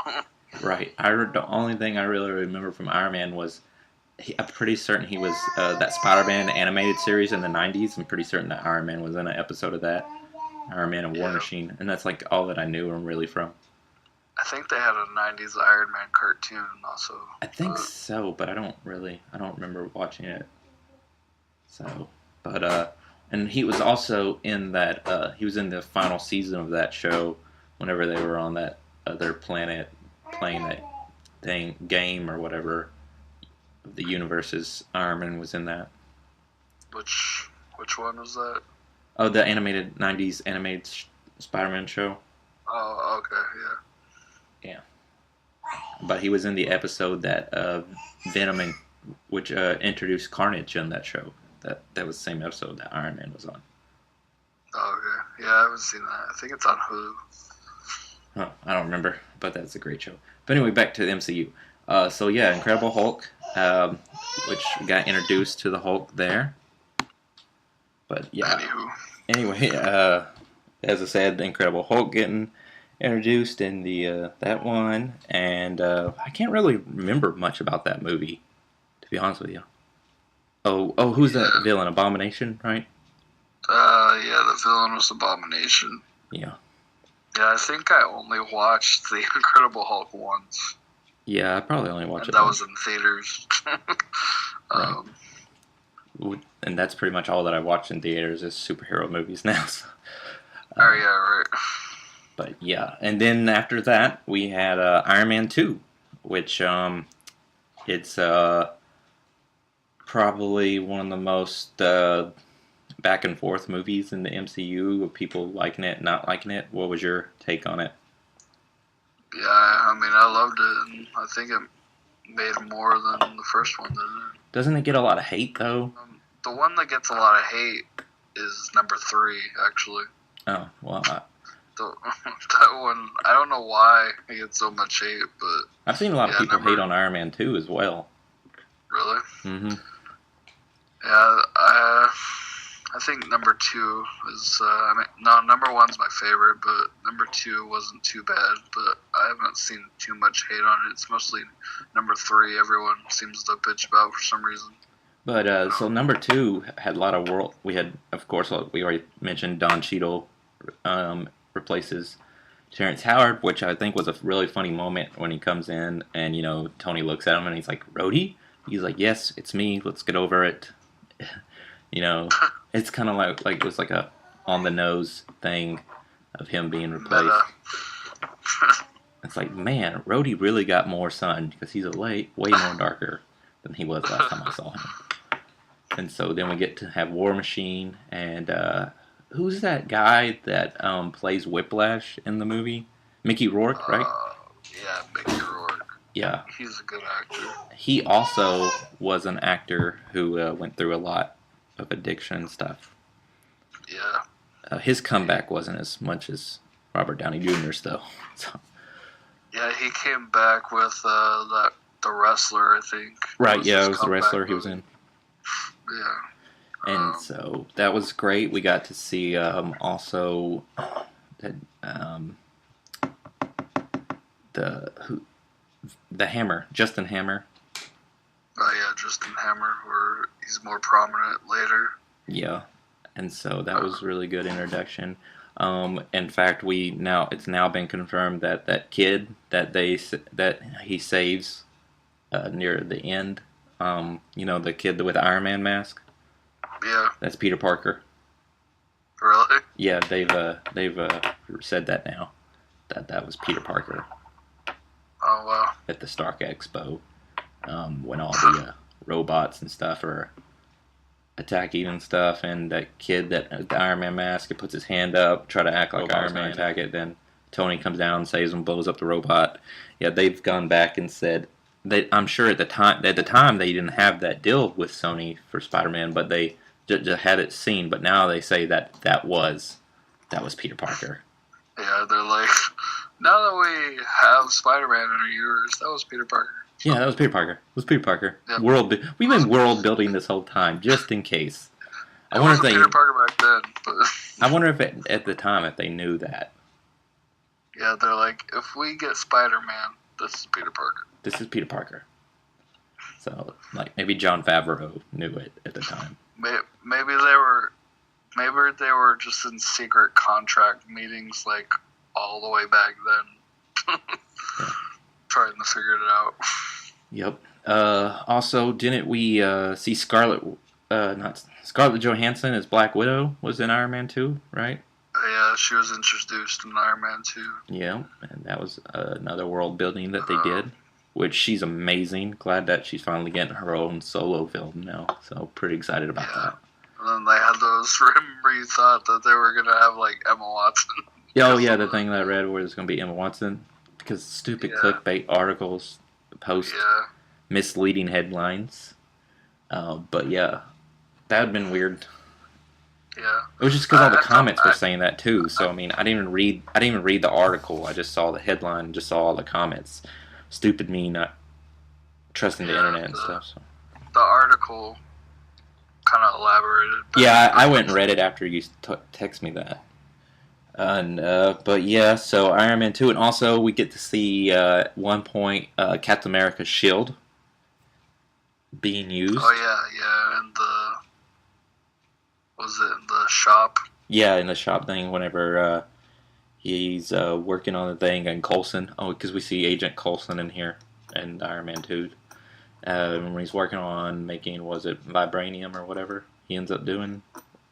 C: or
B: Right. The only thing I really remember from Iron Man was I'm pretty certain he was that Spider-Man animated series in the 90s. I'm pretty certain that Iron Man was in an episode of that. Iron Man and War Machine, and that's like all that I knew him really from.
C: I think they had a 90s Iron Man cartoon also.
B: I think so, but I don't remember watching it. So, but and he was also in that he was in the final season of that show whenever they were on that other planet playing that game or whatever of the universes. Iron Man was in that.
C: Which one was that?
B: Oh, the 90s animated Spider-Man show.
C: Oh, okay,
B: yeah. But he was in the episode that Venom, which introduced Carnage on that show. That was the same episode that Iron Man was on.
C: Oh, okay. Yeah, I haven't seen that. I think it's on Hulu.
B: Huh, I don't remember, but that's a great show. But anyway, back to the MCU. So yeah, Incredible Hulk, which got introduced to the Hulk there. But yeah. Anyway, as I said, the Incredible Hulk getting introduced in the that one, and I can't really remember much about that movie, to be honest with you. Oh, who's that villain? Abomination, right?
C: Yeah, the villain was Abomination.
B: Yeah.
C: Yeah, I think I only watched the Incredible Hulk once.
B: Yeah, I probably only watched it.
C: That was in theaters.
B: Right. And that's pretty much all that I watch in theaters is superhero movies now. So.
C: Oh, yeah, right.
B: But yeah, and then after that, we had Iron Man 2, which it's probably one of the most back and forth movies in the MCU, with people liking it, not liking it. What was your take on it?
C: Yeah, I mean, I loved it, and I think it made more than the first one, didn't it?
B: Doesn't it get a lot of hate, though?
C: The one that gets a lot of hate is number 3, actually.
B: Oh, well,
C: that one, I don't know why it gets so much hate, but...
B: I've seen a lot of people hate on Iron Man 2 as well.
C: Really?
B: Mm-hmm.
C: Yeah, I think number 2 is... number 1's my favorite, but number 2 wasn't too bad, but I haven't seen too much hate on it. It's mostly number 3 everyone seems to bitch about for some reason.
B: But, so number 2 had a lot of world... We had, of course, we already mentioned Don Cheadle replaces Terrence Howard, which I think was a really funny moment when he comes in and, Tony looks at him and he's like, Rhodey? He's like, yes, it's me. Let's get over it. It's kind of like it was like a on-the-nose thing of him being replaced. It's like, man, Rhodey really got more sun because he's way more darker than he was last time I saw him. And so then we get to have War Machine, and who's that guy that plays Whiplash in the movie? Mickey Rourke, right?
C: Yeah, Mickey Rourke.
B: Yeah.
C: He's a good actor.
B: He also was an actor who went through a lot of addiction and stuff.
C: Yeah.
B: His comeback wasn't as much as Robert Downey Jr.'s, though. So.
C: Yeah, he came back with The Wrestler, I think.
B: Right, yeah, it was The Wrestler he was in.
C: Yeah.
B: And so that was great. We got to see also the Hammer, Justin Hammer.
C: Oh yeah, Justin Hammer, where he's more prominent later.
B: Yeah, and so that was really good introduction. In fact, it's now been confirmed that kid that he saves near the end, the kid with the Iron Man mask.
C: Yeah.
B: That's Peter Parker.
C: Really?
B: Yeah, they've said that now. That was Peter Parker.
C: Oh wow.
B: At the Stark Expo, when all the robots and stuff are attacking and stuff, and that kid the Iron Man mask, it puts his hand up, try to act like Iron Man, attack it, then Tony comes down, saves him, blows up the robot. Yeah, they've gone back and said I'm sure at the time they didn't have that deal with Sony for Spider-Man, but they just had it seen. But now they say that was Peter Parker.
C: Yeah, they're like, now that we have Spider-Man in our universe, that was Peter Parker.
B: Yeah, that was Peter Parker. It was Peter Parker.
C: Yep.
B: We've been world building this whole time, just in case.
C: I wonder if Peter Parker back then. But
B: I wonder if at the time if they knew that.
C: Yeah, they're like, if we get Spider-Man, this is Peter Parker.
B: This is Peter Parker. So, like, maybe Jon Favreau knew it at the time.
C: Maybe they were just in secret contract meetings, like, all the way back then.
B: Yeah.
C: Trying to figure it out.
B: Yep. Also, didn't we see Scarlett Johansson as Black Widow was in Iron Man 2, right?
C: Yeah, she was introduced in Iron Man 2.
B: Yeah, and that was another world building that they did, which she's amazing. Glad that she's finally getting her own solo film now, so pretty excited about that.
C: And then they had those, remember you thought that they were going to have, like, Emma Watson.
B: Oh, yeah, the thing that I read where it's going to be Emma Watson, because stupid clickbait articles post misleading headlines. But yeah, that would have been weird.
C: Yeah.
B: It was just because all the comments were saying that too. So I mean, I didn't even read the article. I just saw the headline and just saw all the comments. Stupid me not trusting the internet and stuff. So.
C: The article kind of elaborated.
B: Yeah, I went and read it after you text me that. And but yeah, so Iron Man 2, and also we get to see at one point Captain America's shield being used.
C: Oh yeah, and was it in the shop?
B: Yeah, in the shop thing. Whenever he's working on the thing, and Coulson. Oh, because we see Agent Coulson in here in Iron Man 2. When he's working on making, was it vibranium or whatever he ends up doing?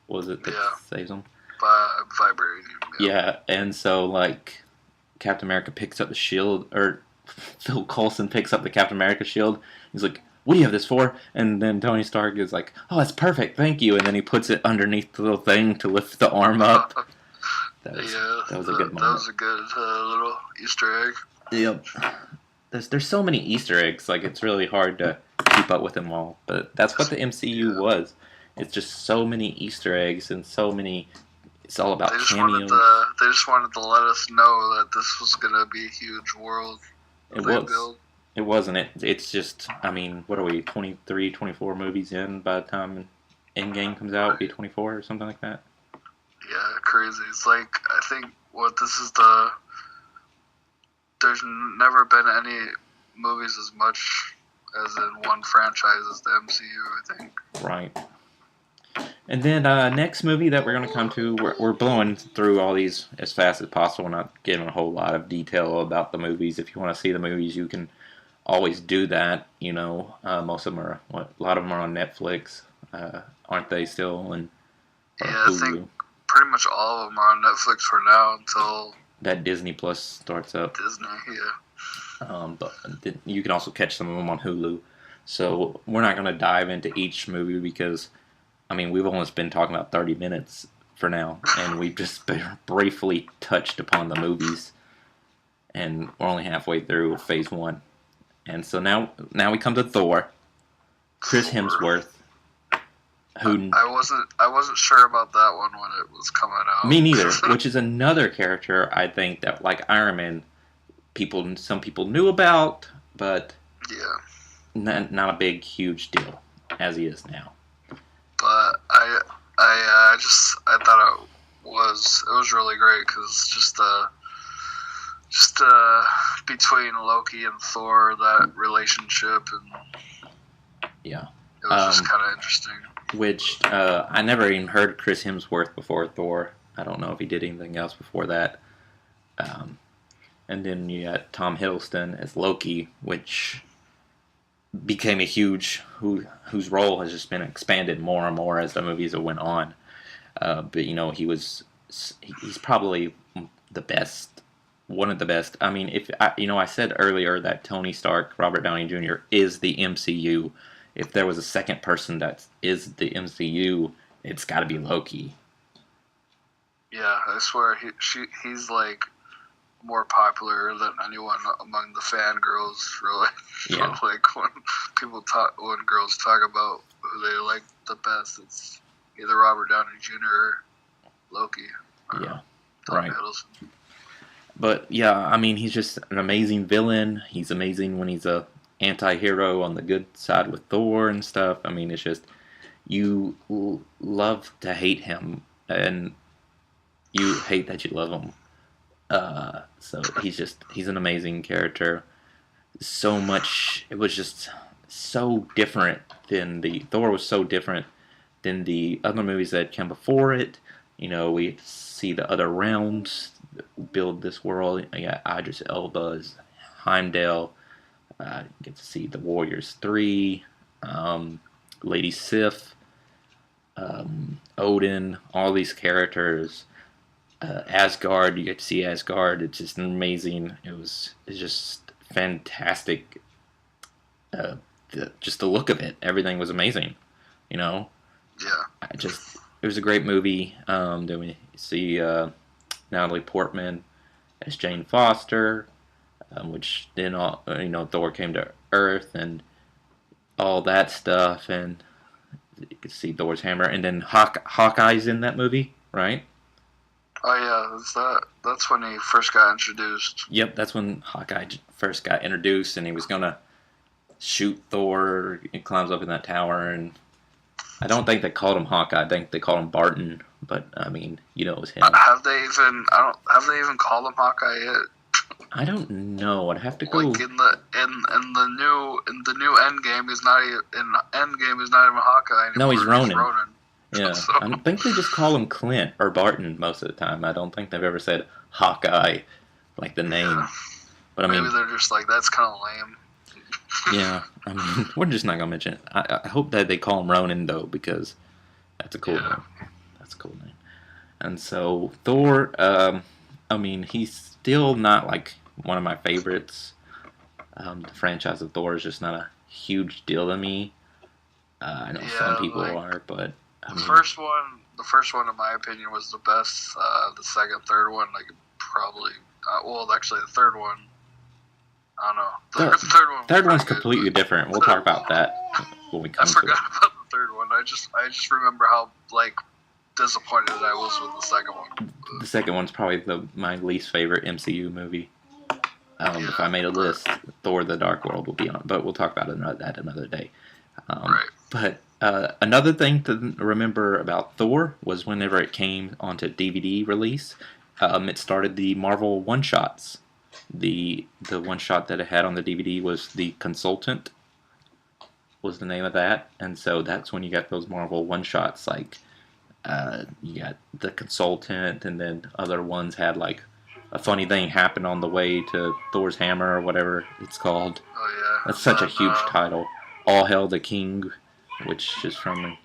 B: Was it that saves him?
C: Vibranium.
B: Yeah, and so like Captain America picks up the shield, or Phil Coulson picks up the Captain America shield. He's like, "What do you have this for?" And then Tony Stark is like, "Oh, that's perfect, thank you." And then he puts it underneath the little thing to lift the arm up. That was a good moment.
C: That was a good little Easter egg.
B: Yep. there's so many Easter eggs. Like, it's really hard to keep up with them all. But that's what the MCU was. It's just so many Easter eggs and so many. It's all about cameos.
C: They just wanted to let us know that this was gonna be a huge world.
B: It was. Build. It wasn't. It's just. I mean, what are we? 23, 24 movies in by the time Endgame comes out? Be 24 or something like that.
C: Yeah, crazy. It's like, I think this is there's never been any movies as much as in one franchise as the MCU, I think.
B: Right. And then next movie that we're going to come to, we're blowing through all these as fast as possible, not giving a whole lot of detail about the movies. If you want to see the movies, you can always do that. You know, most of them are, a lot of them are on Netflix, aren't they still? And
C: yeah, I think pretty much all of them are on Netflix for now until
B: that Disney Plus starts up.
C: Disney, yeah.
B: But you can also catch some of them on Hulu. So we're not going to dive into each movie because, I mean, we've almost been talking about 30 minutes for now, and we've just briefly touched upon the movies, and we're only halfway through Phase 1. And so now we come to Thor, Chris Hemsworth. Who
C: I wasn't sure about that one when it was coming out.
B: Me neither. Which is another character I think that, like Iron Man, some people knew about, but
C: yeah,
B: not a big huge deal as he is now.
C: But I thought it was really great because just between Loki and Thor, that relationship, and
B: yeah,
C: it was just kind of interesting.
B: Which I never even heard Chris Hemsworth before Thor. I don't know if he did anything else before that. And then you got Tom Hiddleston as Loki, which became a huge, whose role has just been expanded more and more as the movies went on. But you know, he's probably the best, one of the best. I mean, I said earlier that Tony Stark, Robert Downey Jr. is the MCU. If there was a second person that is the MCU, it's got to be Loki.
C: Yeah, I swear he's like more popular than anyone among the fangirls, really.
B: Yeah.
C: So, like when girls talk about who they like the best, it's either Robert Downey Jr. or Loki.
B: Yeah, right. Hiddleston. But yeah, I mean, he's just an amazing villain. He's amazing when he's a anti-hero on the good side with Thor and stuff. I mean, it's just, you love to hate him, and you hate that you love him. So he's an amazing character. So much, it was just so different Thor was so different than the other movies that came before it. You know, we see the other realms build this world. You got Idris Elba's Heimdall. Get to see the Warriors 3, Lady Sif, Odin, all these characters. Asgard, you get to see Asgard. It's just amazing. It's just fantastic. Just the look of it, everything was amazing. You know.
C: Yeah.
B: It was a great movie. Then we see Natalie Portman as Jane Foster. Which then Thor came to Earth and all that stuff, and you could see Thor's hammer, and then Hawkeye's in that movie, right?
C: Oh yeah, that's when he first got introduced.
B: Yep, that's when Hawkeye first got introduced, and he was gonna shoot Thor. He climbs up in that tower, and I don't think they called him Hawkeye. I think they called him Barton, but I mean, it was him.
C: Have they even called him Hawkeye yet?
B: I don't know. I'd have to go.
C: Like in the new Endgame, he's not even Hawkeye anymore.
B: No, he's Ronin. Yeah, so. I think they just call him Clint or Barton most of the time. I don't think they've ever said Hawkeye, like the name.
C: Yeah.
B: But
C: maybe they're just like, that's kind of lame.
B: Yeah, I mean, we're just not gonna mention it. I hope that they call him Ronin though, because that's a cool name. That's a cool name. And so Thor, I mean, he's still not like one of my favorites. The franchise of Thor is just not a huge deal to me. I know some people are, but
C: the first one, in my opinion, was the best. The second, third one, like probably, actually, the third one I don't know. The
B: third one's completely different. We'll talk about that when we come to it.
C: I forgot about the third one. I just remember how disappointed I was with the second one.
B: The second one's probably my least favorite MCU movie. If I made a list, Thor: The Dark World will be on, but we'll talk about that another day.
C: Right.
B: But another thing to remember about Thor was whenever it came onto DVD release, it started the Marvel one-shots. The one-shot that it had on the DVD was The Consultant, was the name of that. And so that's when you got those Marvel one-shots, like you got The Consultant, and then other ones had like a funny thing happen on the way to Thor's hammer or whatever it's called.
C: Oh yeah.
B: That's such a huge title. All Hail the King, which is from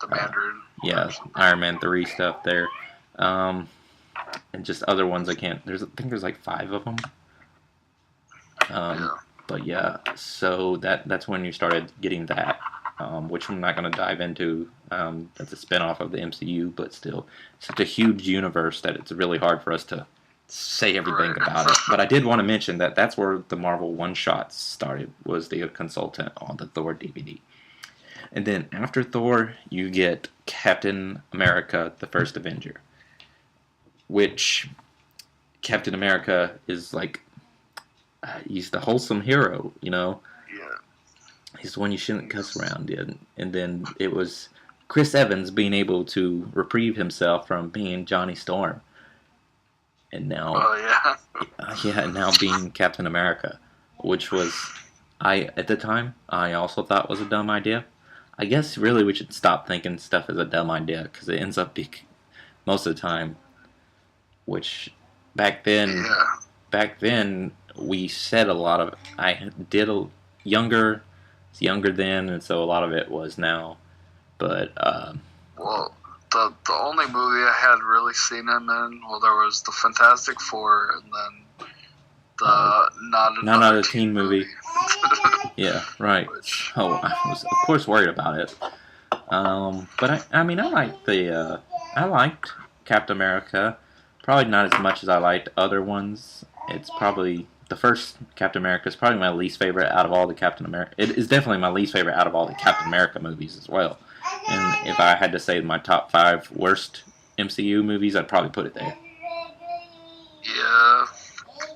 C: the Mandarin.
B: Yeah, Iron Man 3 stuff there. And just other ones I think there's like 5 of them.
C: Yeah.
B: But yeah, so that's when you started getting that, which I'm not going to dive into. That's a spinoff of the MCU, but still, such a huge universe that it's really hard for us to say everything about it. But I did want to mention that that's where the Marvel one-shots started, was The Consultant on the Thor DVD. And then after Thor, you get Captain America, the First Avenger, which Captain America is like, he's the wholesome hero, you know?
C: Yeah.
B: He's the one you shouldn't cuss around. And then it was Chris Evans being able to reprieve himself from being Johnny Storm. And now, now being Captain America, which was, at the time, I also thought was a dumb idea. I guess really we should stop thinking stuff is a dumb idea, because it ends up being, most of the time, which back then we said a lot of, younger then, and so a lot of it was now, but,
C: well, the only movie I had really seen him in, there was the Fantastic Four, and then the Not Another Teen movie.
B: Yeah, right. Oh, I was of course worried about it. But I liked Captain America. Probably not as much as I liked other ones. It's probably, the first Captain America is probably my least favorite out of all the Captain America. It is definitely my least favorite out of all the Captain America movies as well. And if I had to say my top 5 worst MCU movies, I'd probably put it there.
C: Yeah,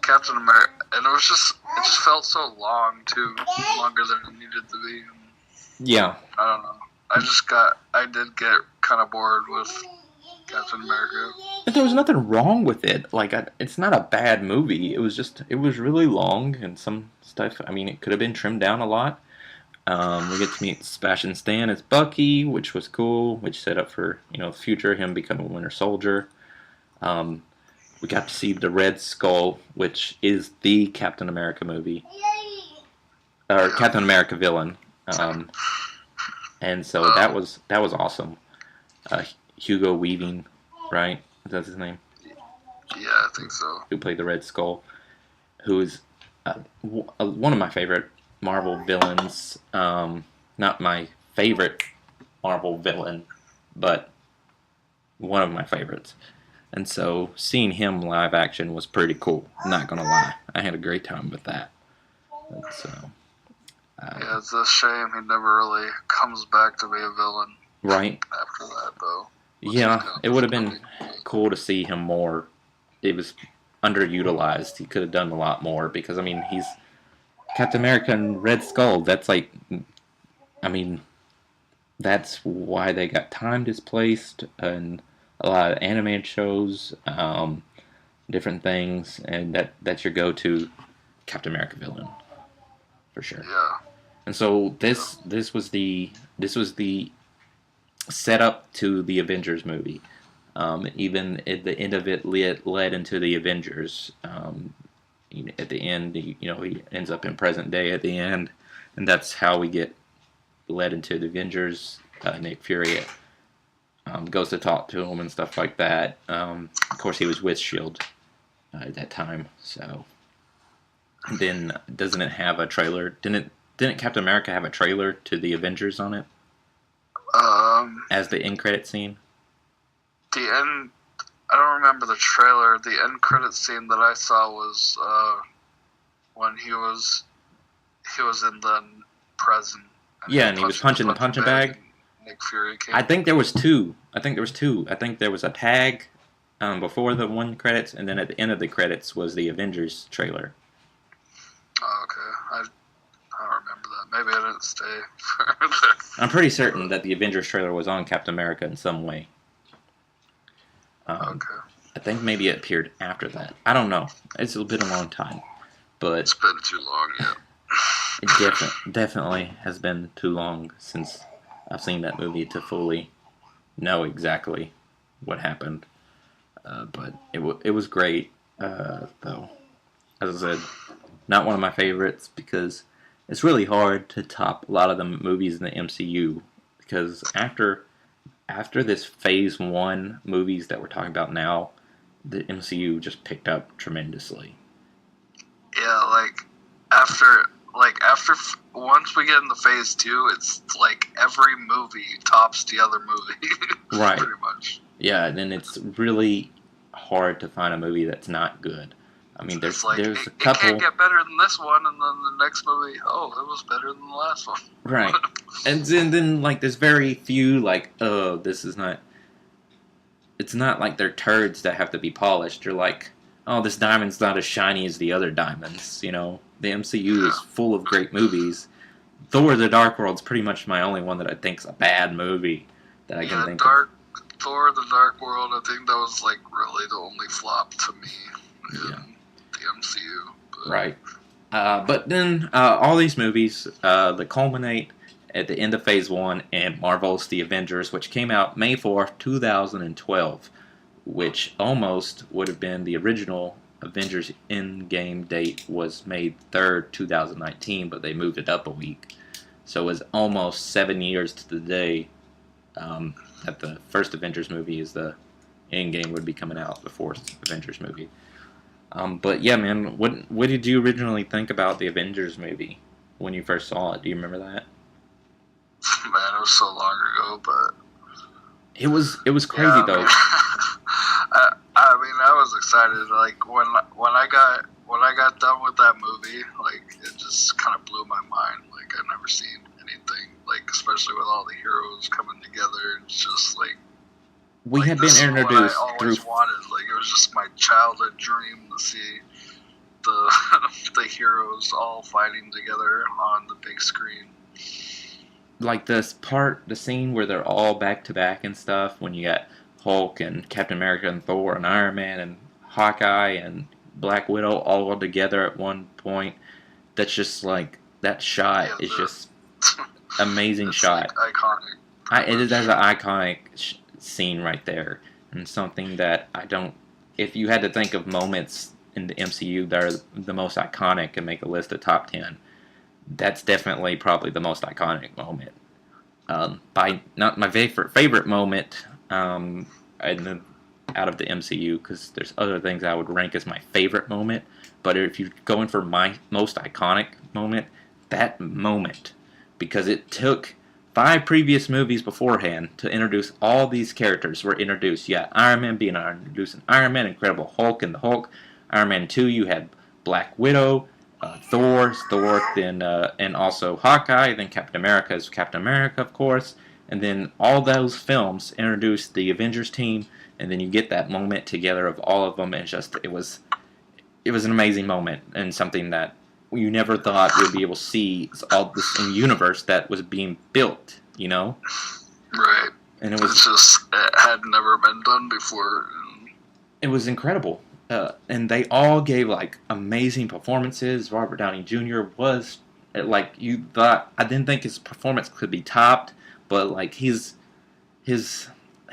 C: Captain America, and it just felt so long too, longer than it needed to be.
B: Yeah.
C: I don't know. I did get kind of bored with Captain America.
B: But there was nothing wrong with it. Like, it's not a bad movie. It was really long, and some stuff, it could have been trimmed down a lot. We get to meet Sebastian Stan as Bucky, which was cool, which set up for, the future, him becoming Winter Soldier. We got to see the Red Skull, which is the Captain America movie. Or Captain America villain. And so that was awesome. Hugo Weaving, right? Is that his name?
C: Yeah, I think so.
B: Who played the Red Skull, who is one of my favorite Marvel villains. Not my favorite Marvel villain, but one of my favorites. And so seeing him live action was pretty cool. I'm not gonna lie, I had a great time with that. And so,
C: yeah, it's a shame he never really comes back to be a villain.
B: Right.
C: After that, though.
B: Yeah, it would have been cool to see him more. It was underutilized. He could have done a lot more, because he's Captain America and Red Skull. That's like, that's why they got time displaced and a lot of animated shows, different things, and that's your go-to Captain America villain, for sure.
C: Yeah. And
B: so this was the setup to the Avengers movie. Even at the end of it, led into the Avengers. At the end, he ends up in present day at the end, and that's how we get led into the Avengers. Nick Fury goes to talk to him and stuff like that. Of course, he was with S.H.I.E.L.D. At that time. So, and then doesn't it have a trailer? Didn't Captain America have a trailer to the Avengers on it? As the end credit scene?
C: The end, I don't remember the trailer. The end credit scene that I saw was when he was in the present.
B: Yeah, and he was punching the punching bag.
C: Nick Fury came.
B: I think there was two. I think there was a tag before the one credits, and then at the end of the credits was the Avengers trailer.
C: Oh, okay. I don't remember that. Maybe I didn't stay further.
B: I'm pretty certain that the Avengers trailer was on Captain America in some way.
C: Okay.
B: I think maybe it appeared after that. I don't know. It's been a long time, but
C: it's been too long. Yeah.
B: It definitely has been too long since I've seen that movie to fully know exactly what happened. But it was great, though. As I said, not one of my favorites because it's really hard to top a lot of the movies in the MCU because after this Phase 1 movies that we're talking about now, the MCU just picked up tremendously.
C: Yeah, after once we get into Phase 2, it's like every movie tops the other movie.
B: Right.
C: Pretty much.
B: Yeah, and then it's really hard to find a movie that's not good. I mean, there's a couple.
C: It can't get better than this one, and then the next movie, it was better than the last one.
B: Right. And then there's very few, this is not. It's not like they're turds that have to be polished. You're like, this diamond's not as shiny as the other diamonds. You know, the MCU is full of great movies. Thor: The Dark World's pretty much my only one that I think's a bad movie that I can think of.
C: Thor: The Dark World, I think that was really the only flop to me in the MCU. But.
B: Right. But then all these movies that culminate at the end of Phase 1 and Marvel's The Avengers, which came out May 4th, 2012, which almost would have been the original Avengers Endgame date was May 3rd, 2019, but they moved it up a week. So it was almost 7 years to the day that the first Avengers movie is the Endgame would be coming out, the fourth Avengers movie. But yeah, man, what did you originally think about the Avengers movie when you first saw it? Do you remember that?
C: Man, it was so long ago, but
B: it was crazy though.
C: I mean, I was excited. When I got done with that movie, it just kind of blew my mind. I'd never seen anything especially with all the heroes coming together. It's just
B: we had been introduced
C: I always wanted. It was just my childhood dream to see the heroes all fighting together on the big screen.
B: The scene where they're all back to back and stuff, when you got Hulk and Captain America and Thor and Iron Man and Hawkeye and Black Widow all together at one point. That's just that shot is just amazing shot.
C: Iconic.
B: It is an iconic scene right there, and something that if you had to think of moments in the MCU that are the most iconic and make a list of top 10, that's definitely probably the most iconic moment. By not my favorite moment out of the MCU, because there's other things I would rank as my favorite moment, but if you're going for my most iconic moment, that moment, because it took 5 previous movies beforehand to introduce all these characters were introduced. You had Iron Man being introduced in Iron Man, Incredible Hulk and the Hulk. Iron Man 2, you had Black Widow, Thor, then and also Hawkeye, then Captain America is Captain America, of course. And then all those films introduced the Avengers team, and then you get that moment together of all of them, and it was an amazing moment, and something that you never thought you'd be able to see all this in the universe that was being built, you know?
C: Right.
B: And it
C: had never been done before.
B: It was incredible. And they all gave amazing performances. Robert Downey Jr. was you thought. I didn't think his performance could be topped, but his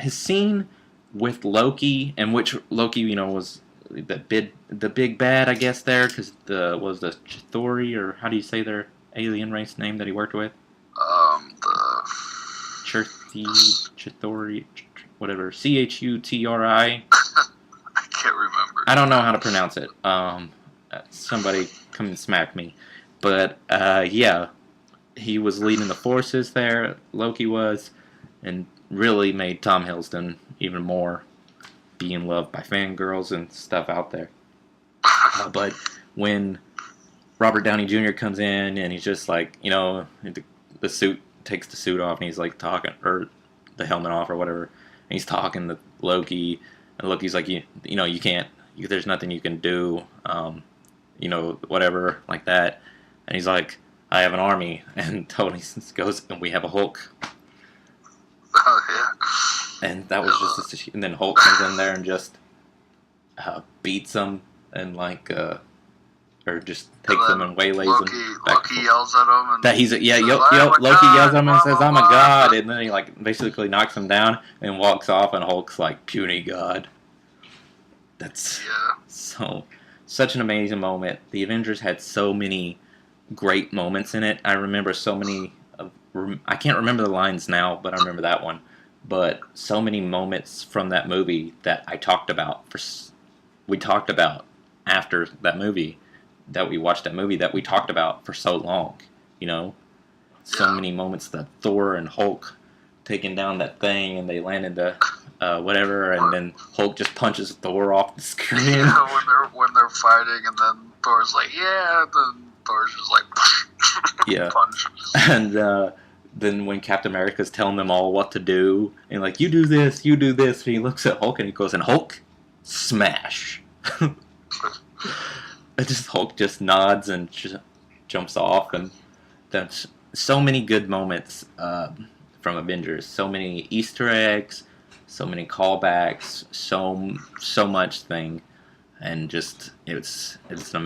B: scene with Loki, and which Loki was the big bad, I guess, there, because was the Chitauri, or how do you say their alien race name that he worked with?
C: The
B: Chitauri, whatever, Chutri.
C: I can't remember.
B: I don't know how to pronounce it. Somebody come and smack me. But, yeah, he was leading the forces there, Loki was, and really made Tom Hiddleston even more being loved by fangirls and stuff out there. But when Robert Downey Jr. comes in and he's just like, the suit takes the suit off and he's like talking, or the helmet off or whatever, and he's talking to Loki, and Loki's like, you can't, there's nothing you can do, whatever like that, and he's like, I have an army, and Tony goes, and we have a Hulk.
C: Oh yeah.
B: And that was just, and then Hulk comes in there and just beats him and like. Or just takes him and waylays him.
C: Loki yells at him. And
B: that he's Loki yells at him and says, "I'm a god," and then he like basically knocks him down and walks off. And Hulk's like, "Puny god." That's such an amazing moment. The Avengers had so many great moments in it. I remember so many. I can't remember the lines now, but I remember that one. But so many moments from that movie that I talked about. We talked about after that movie. That we watched that movie that we talked about for so long, so many moments that Thor and Hulk taking down that thing and they landed the whatever, and then Hulk just punches Thor off the screen.
C: Yeah, when they're fighting, and then Thor's like, yeah, then Thor's just like, punch.
B: And then when Captain America's telling them all what to do, and like, you do this, and he looks at Hulk and he goes, and Hulk, smash. Hulk just nods and jumps off, and that's so many good moments from Avengers. So many Easter eggs, so many callbacks, so much thing, and just it's an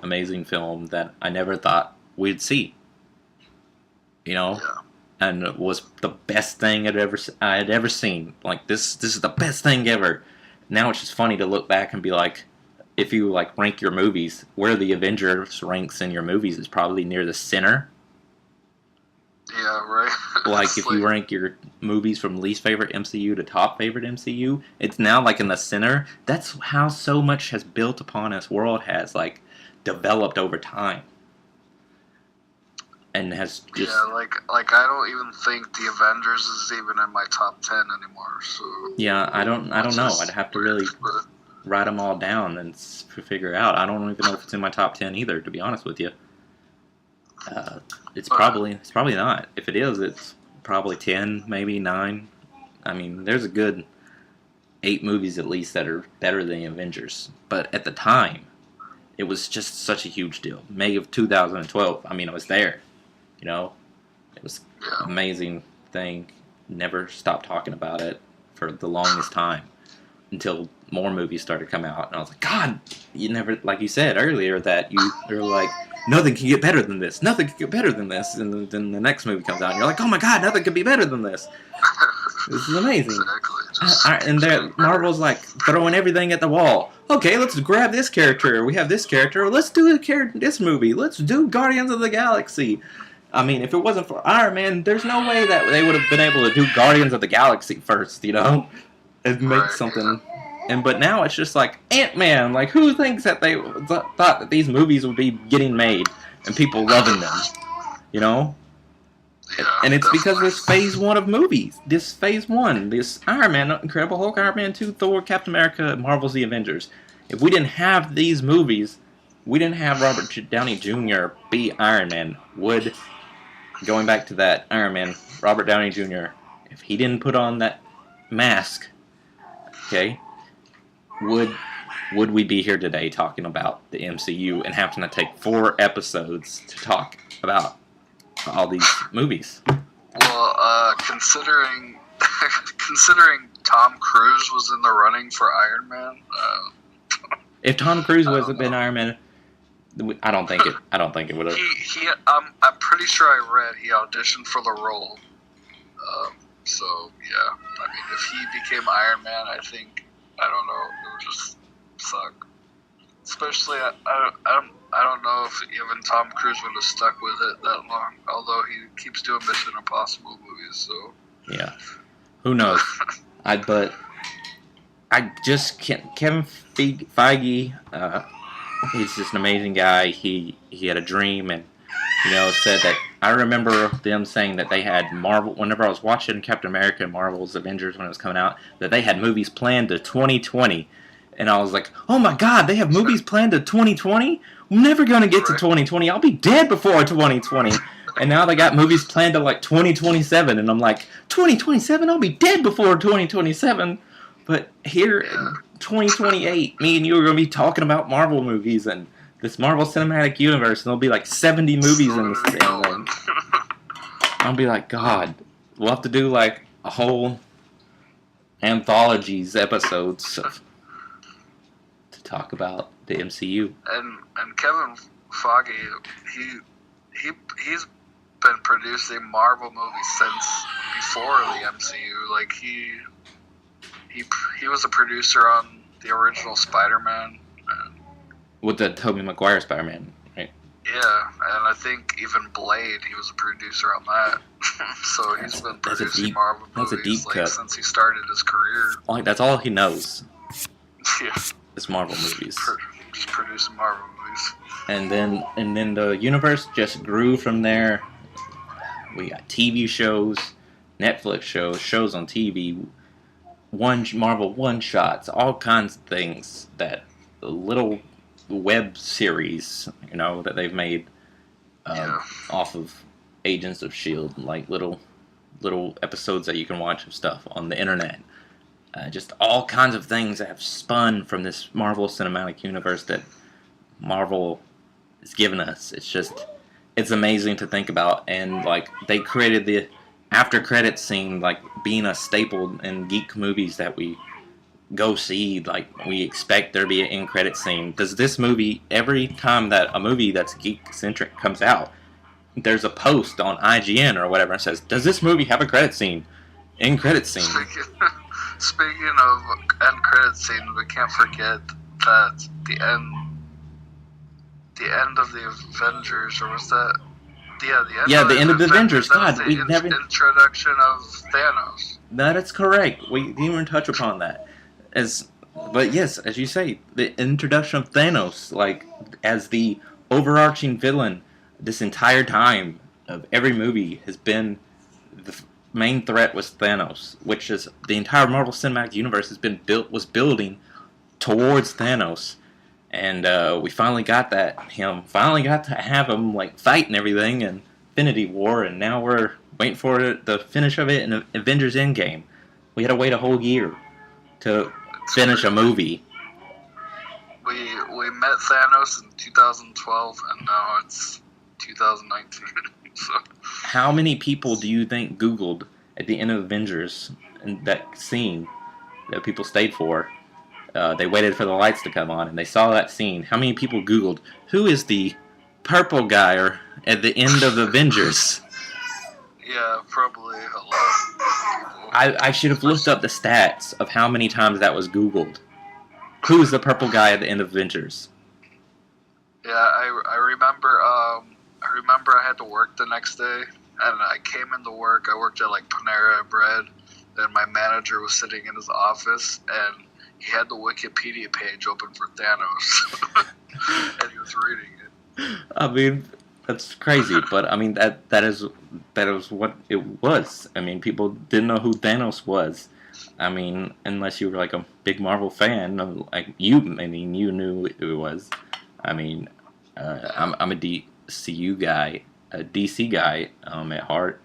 B: amazing film that I never thought we'd see. And it was the best thing I had ever seen. Like this is the best thing ever. Now it's just funny to look back and be like. If you like rank your movies, where the Avengers ranks in your movies is probably near the center.
C: Yeah, right.
B: Like if you rank your movies from least favorite MCU to top favorite MCU, it's now like in the center. That's how so much has built upon us. World has like developed over time, and has just
C: like I don't even think the Avengers is even in my top 10 anymore. So
B: I don't know. I'd have to really. Write them all down and figure out. I don't even know if it's in my top 10 either, to be honest with you. It's probably not. If it is, it's probably 10, maybe 9. I mean, there's a good 8 movies at least that are better than Avengers. But at the time, it was just such a huge deal. May of 2012. I mean, I was there. It was an amazing thing. Never stopped talking about it for the longest time. Until more movies started coming out, and I was like, God, you never, like you said earlier, that you were like, nothing can get better than this, and then the next movie comes out, and you're like, oh my God, nothing can be better than this. This is amazing.
C: Exactly.
B: And Marvel's like throwing everything at the wall. Okay, let's grab this character. We have this character. Let's do this movie. Let's do Guardians of the Galaxy. I mean, if it wasn't for Iron Man, there's no way that they would have been able to do Guardians of the Galaxy first, and make something. But now it's just like Ant-Man. Like, who thinks that they thought that these movies would be getting made and people loving them?
C: Yeah,
B: and it's because this phase 1 of movies. This phase 1. This Iron Man, Incredible Hulk, Iron Man 2, Thor, Captain America, Marvel's The Avengers. If we didn't have these movies, we didn't have Robert Downey Jr. be Iron Man. Going back to that Iron Man, Robert Downey Jr., if he didn't put on that mask, okay, would we be here today talking about the MCU and having to take 4 episodes to talk about all these movies?
C: Well, considering Tom Cruise was in the running for Iron Man,
B: if Tom Cruise wasn't been Iron Man, I don't think it would have.
C: I'm pretty sure I read he auditioned for the role. So yeah, I mean, if he became Iron Man, I don't know, it would just suck. Especially, I don't know if even Tom Cruise would have stuck with it that long. Although he keeps doing Mission Impossible movies, so
B: yeah, who knows? But I just can't. Kevin Feige, he's just an amazing guy. He had a dream, and said that. I remember them saying that they had Marvel, whenever I was watching Captain America and Marvel's Avengers when it was coming out, that they had movies planned to 2020. And I was like, oh my God, they have movies planned to 2020? I'm never going to get to 2020. I'll be dead before 2020. And now they got movies planned to like 2027, and I'm like, 2027? I'll be dead before 2027. But here in 2028, me and you are going to be talking about Marvel movies and this Marvel Cinematic Universe, and there'll be like 70 movies in this thing. And I'll be like, God, we'll have to do like a whole anthologies episodes to talk about the MCU.
C: And Kevin Feige, he's been producing Marvel movies since before the MCU. Like he was a producer on the original Spider-Man.
B: With the Tobey Maguire Spider-Man, right?
C: Yeah, and I think even Blade, he was a producer on that. So he's been producing Marvel movies since he started his career.
B: That's all he knows.
C: Yeah.
B: It's Marvel movies.
C: Just producing Marvel movies.
B: And then the universe just grew from there. We got TV shows, Netflix shows on TV, Marvel one-shots, all kinds of things that little web series, that they've made off of Agents of S.H.I.E.L.D., like little episodes that you can watch of stuff on the internet. Just all kinds of things that have spun from this Marvel Cinematic Universe that Marvel has given us. It's amazing to think about, and like they created the after credits scene, like being a staple in geek movies that we go see. Like we expect there to be an end credit scene. Does this movie, every time that a movie that's geek centric comes out, there's a post on IGN or whatever and says, "Does this movie have a credit scene? End credit scene."
C: Speaking of end credit scene, we can't forget that the end of the Avengers, or was that? Yeah, the end of the Avengers.
B: God, we
C: never introduction of Thanos.
B: That is correct. We didn't even touch upon that. But yes, as you say, the introduction of Thanos, like as the overarching villain, this entire time of every movie has been the main threat was Thanos, which is the entire Marvel Cinematic Universe was building towards Thanos. And we finally got to have him like fight and everything in Infinity War, and now we're waiting for the finish of it in Avengers Endgame. We had to wait a whole year to finish a movie.
C: We met Thanos in 2012, and now it's 2019. So.
B: How many people do you think Googled at the end of Avengers and that scene that people stayed for? They waited for the lights to come on, and they saw that scene. How many people Googled, who is the purple guy at the end of Avengers?
C: Yeah, probably a lot.
B: I should have looked up the stats of how many times that was Googled. Who is the purple guy at the end of Avengers?
C: Yeah, I remember. I remember I had to work the next day, and I came into work. I worked at like Panera Bread, and my manager was sitting in his office, and he had the Wikipedia page open for Thanos, and he was reading it.
B: I mean, that's crazy, but I mean that is what it was. I mean, people didn't know who Thanos was. I mean, unless you were like a big Marvel fan, like you. I mean, you knew who it was. I mean, I'm a DC guy at heart,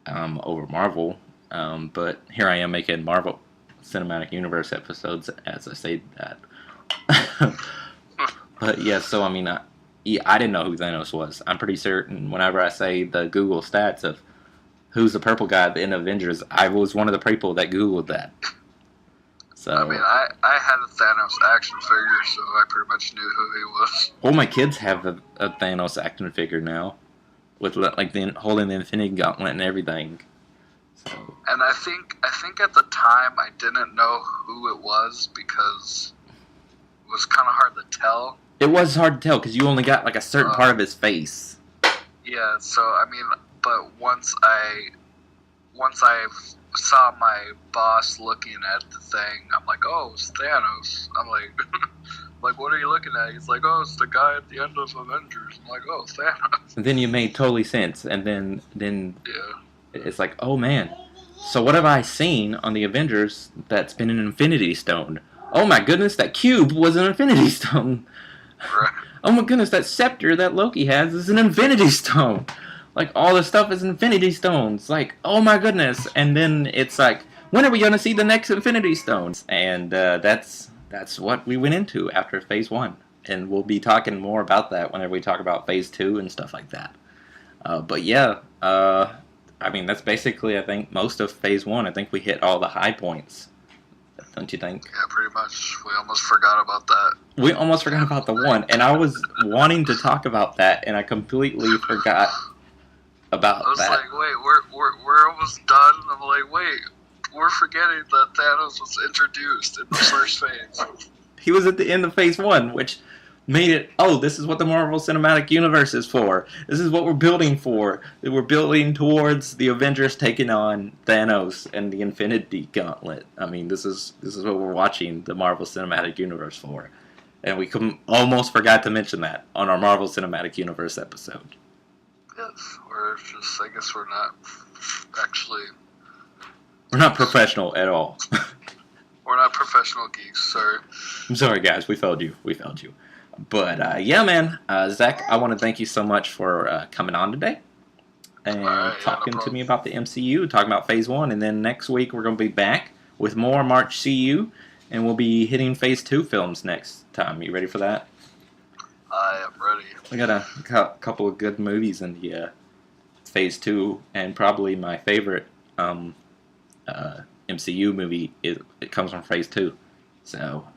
B: over Marvel. But here I am making Marvel Cinematic Universe episodes as I say that. But yeah, so I mean, I didn't know who Thanos was. I'm pretty certain whenever I say the Google stats of who's the purple guy at the end of Avengers, I was one of the people that Googled that. So
C: I mean, I had a Thanos action figure, so I pretty much knew who he was.
B: Well, my kids have a Thanos action figure now, with like holding the Infinity Gauntlet and everything. So.
C: And I think at the time I didn't know who it was because it was kind of hard to tell.
B: It was hard to tell because you only got like a certain part of his face.
C: Yeah, so I mean, but once I saw my boss looking at the thing, I'm like, oh, it's Thanos. I'm like, like, what are you looking at? He's like, oh, it's the guy at the end of Avengers. I'm like, oh, Thanos.
B: And then you made totally sense, and then
C: yeah.
B: It's like, oh man, so what have I seen on the Avengers that's been an Infinity Stone? Oh my goodness, that cube was an Infinity Stone.
C: Right.
B: oh my goodness, that scepter that Loki has is an Infinity Stone. Like, all the stuff is Infinity Stones. Like, oh my goodness. And then it's like, when are we going to see the next Infinity Stones? And that's what we went into after Phase 1. And we'll be talking more about that whenever we talk about Phase 2 and stuff like that. But yeah, I mean, that's basically, I think, most of Phase 1. I think we hit all the high points. Don't you think?
C: Yeah, pretty much. We almost forgot about that.
B: We almost forgot about the 1. And I was wanting to talk about that, and I completely forgot about that.
C: I was like, wait, we're almost done. I'm like, wait, we're forgetting that Thanos was introduced in the first phase.
B: He was at the end of Phase 1, which made it, oh, this is what the Marvel Cinematic Universe is for. This is what we're building for. We're building towards the Avengers taking on Thanos and the Infinity Gauntlet. I mean, this is what we're watching the Marvel Cinematic Universe for. And we almost forgot to mention that on our Marvel Cinematic Universe episode.
C: Yes, I guess we're not actually...
B: We're not professional at all.
C: We're not professional geeks, sorry.
B: I'm sorry, guys. We failed you. But, yeah, man. Zach, I want to thank you so much for coming on today and talking to me about the MCU, talking about Phase 1. And then next week we're going to be back with more March CU, and we'll be hitting Phase 2 films next time. You ready for that?
C: I am ready.
B: We got a couple of good movies in the Phase 2, and probably my favorite MCU movie, it comes from Phase 2. So...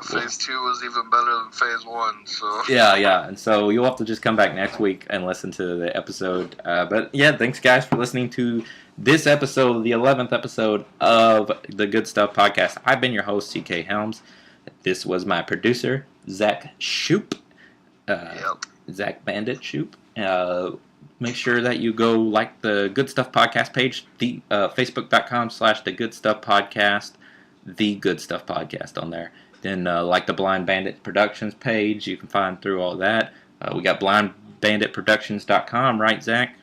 C: Phase 2 was even better than Phase 1, so...
B: Yeah, and so you'll have to just come back next week and listen to the episode. But yeah, thanks guys for listening to this episode, the 11th episode of the Good Stuff Podcast. I've been your host, CK Helms. This was my producer, Zak Shoop. Zak Bandit Shoop. Make sure that you go like the Good Stuff Podcast page, the Facebook.com/The Good Stuff Podcast, The Good Stuff Podcast on there. Then like the Blind Bandit Productions page, you can find through all that. We got blindbanditproductions.com, right, Zach?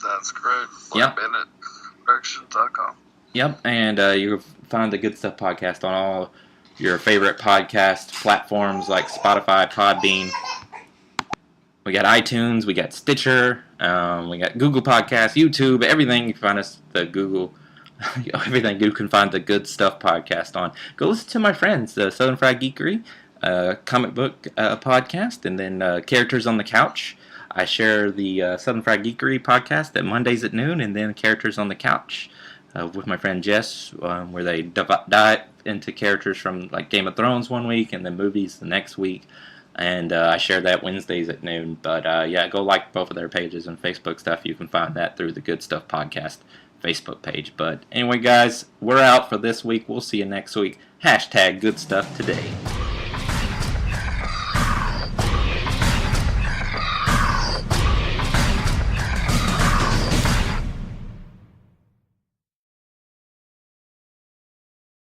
C: That's correct. Blindbanditproductions.com.
B: Yep, and you can find the Good Stuff Podcast on all your favorite podcast platforms like Spotify, Podbean. We got iTunes, we got Stitcher, we got Google Podcasts, YouTube, everything. You can find us the Google... everything you can find the Good Stuff Podcast on. Go listen to my friends, the Southern Fried Geekery, comic book podcast, and then Characters on the Couch. I share the Southern Fried Geekery podcast at Mondays at noon, and then Characters on the Couch with my friend Jess, where they dive into characters from like Game of Thrones one week, and then movies the next week. And I share that Wednesdays at noon. But yeah, go like both of their pages and Facebook stuff. You can find that through the Good Stuff Podcast Facebook page. But anyway, guys, we're out for this week. We'll see you next week. #GoodStuffToday.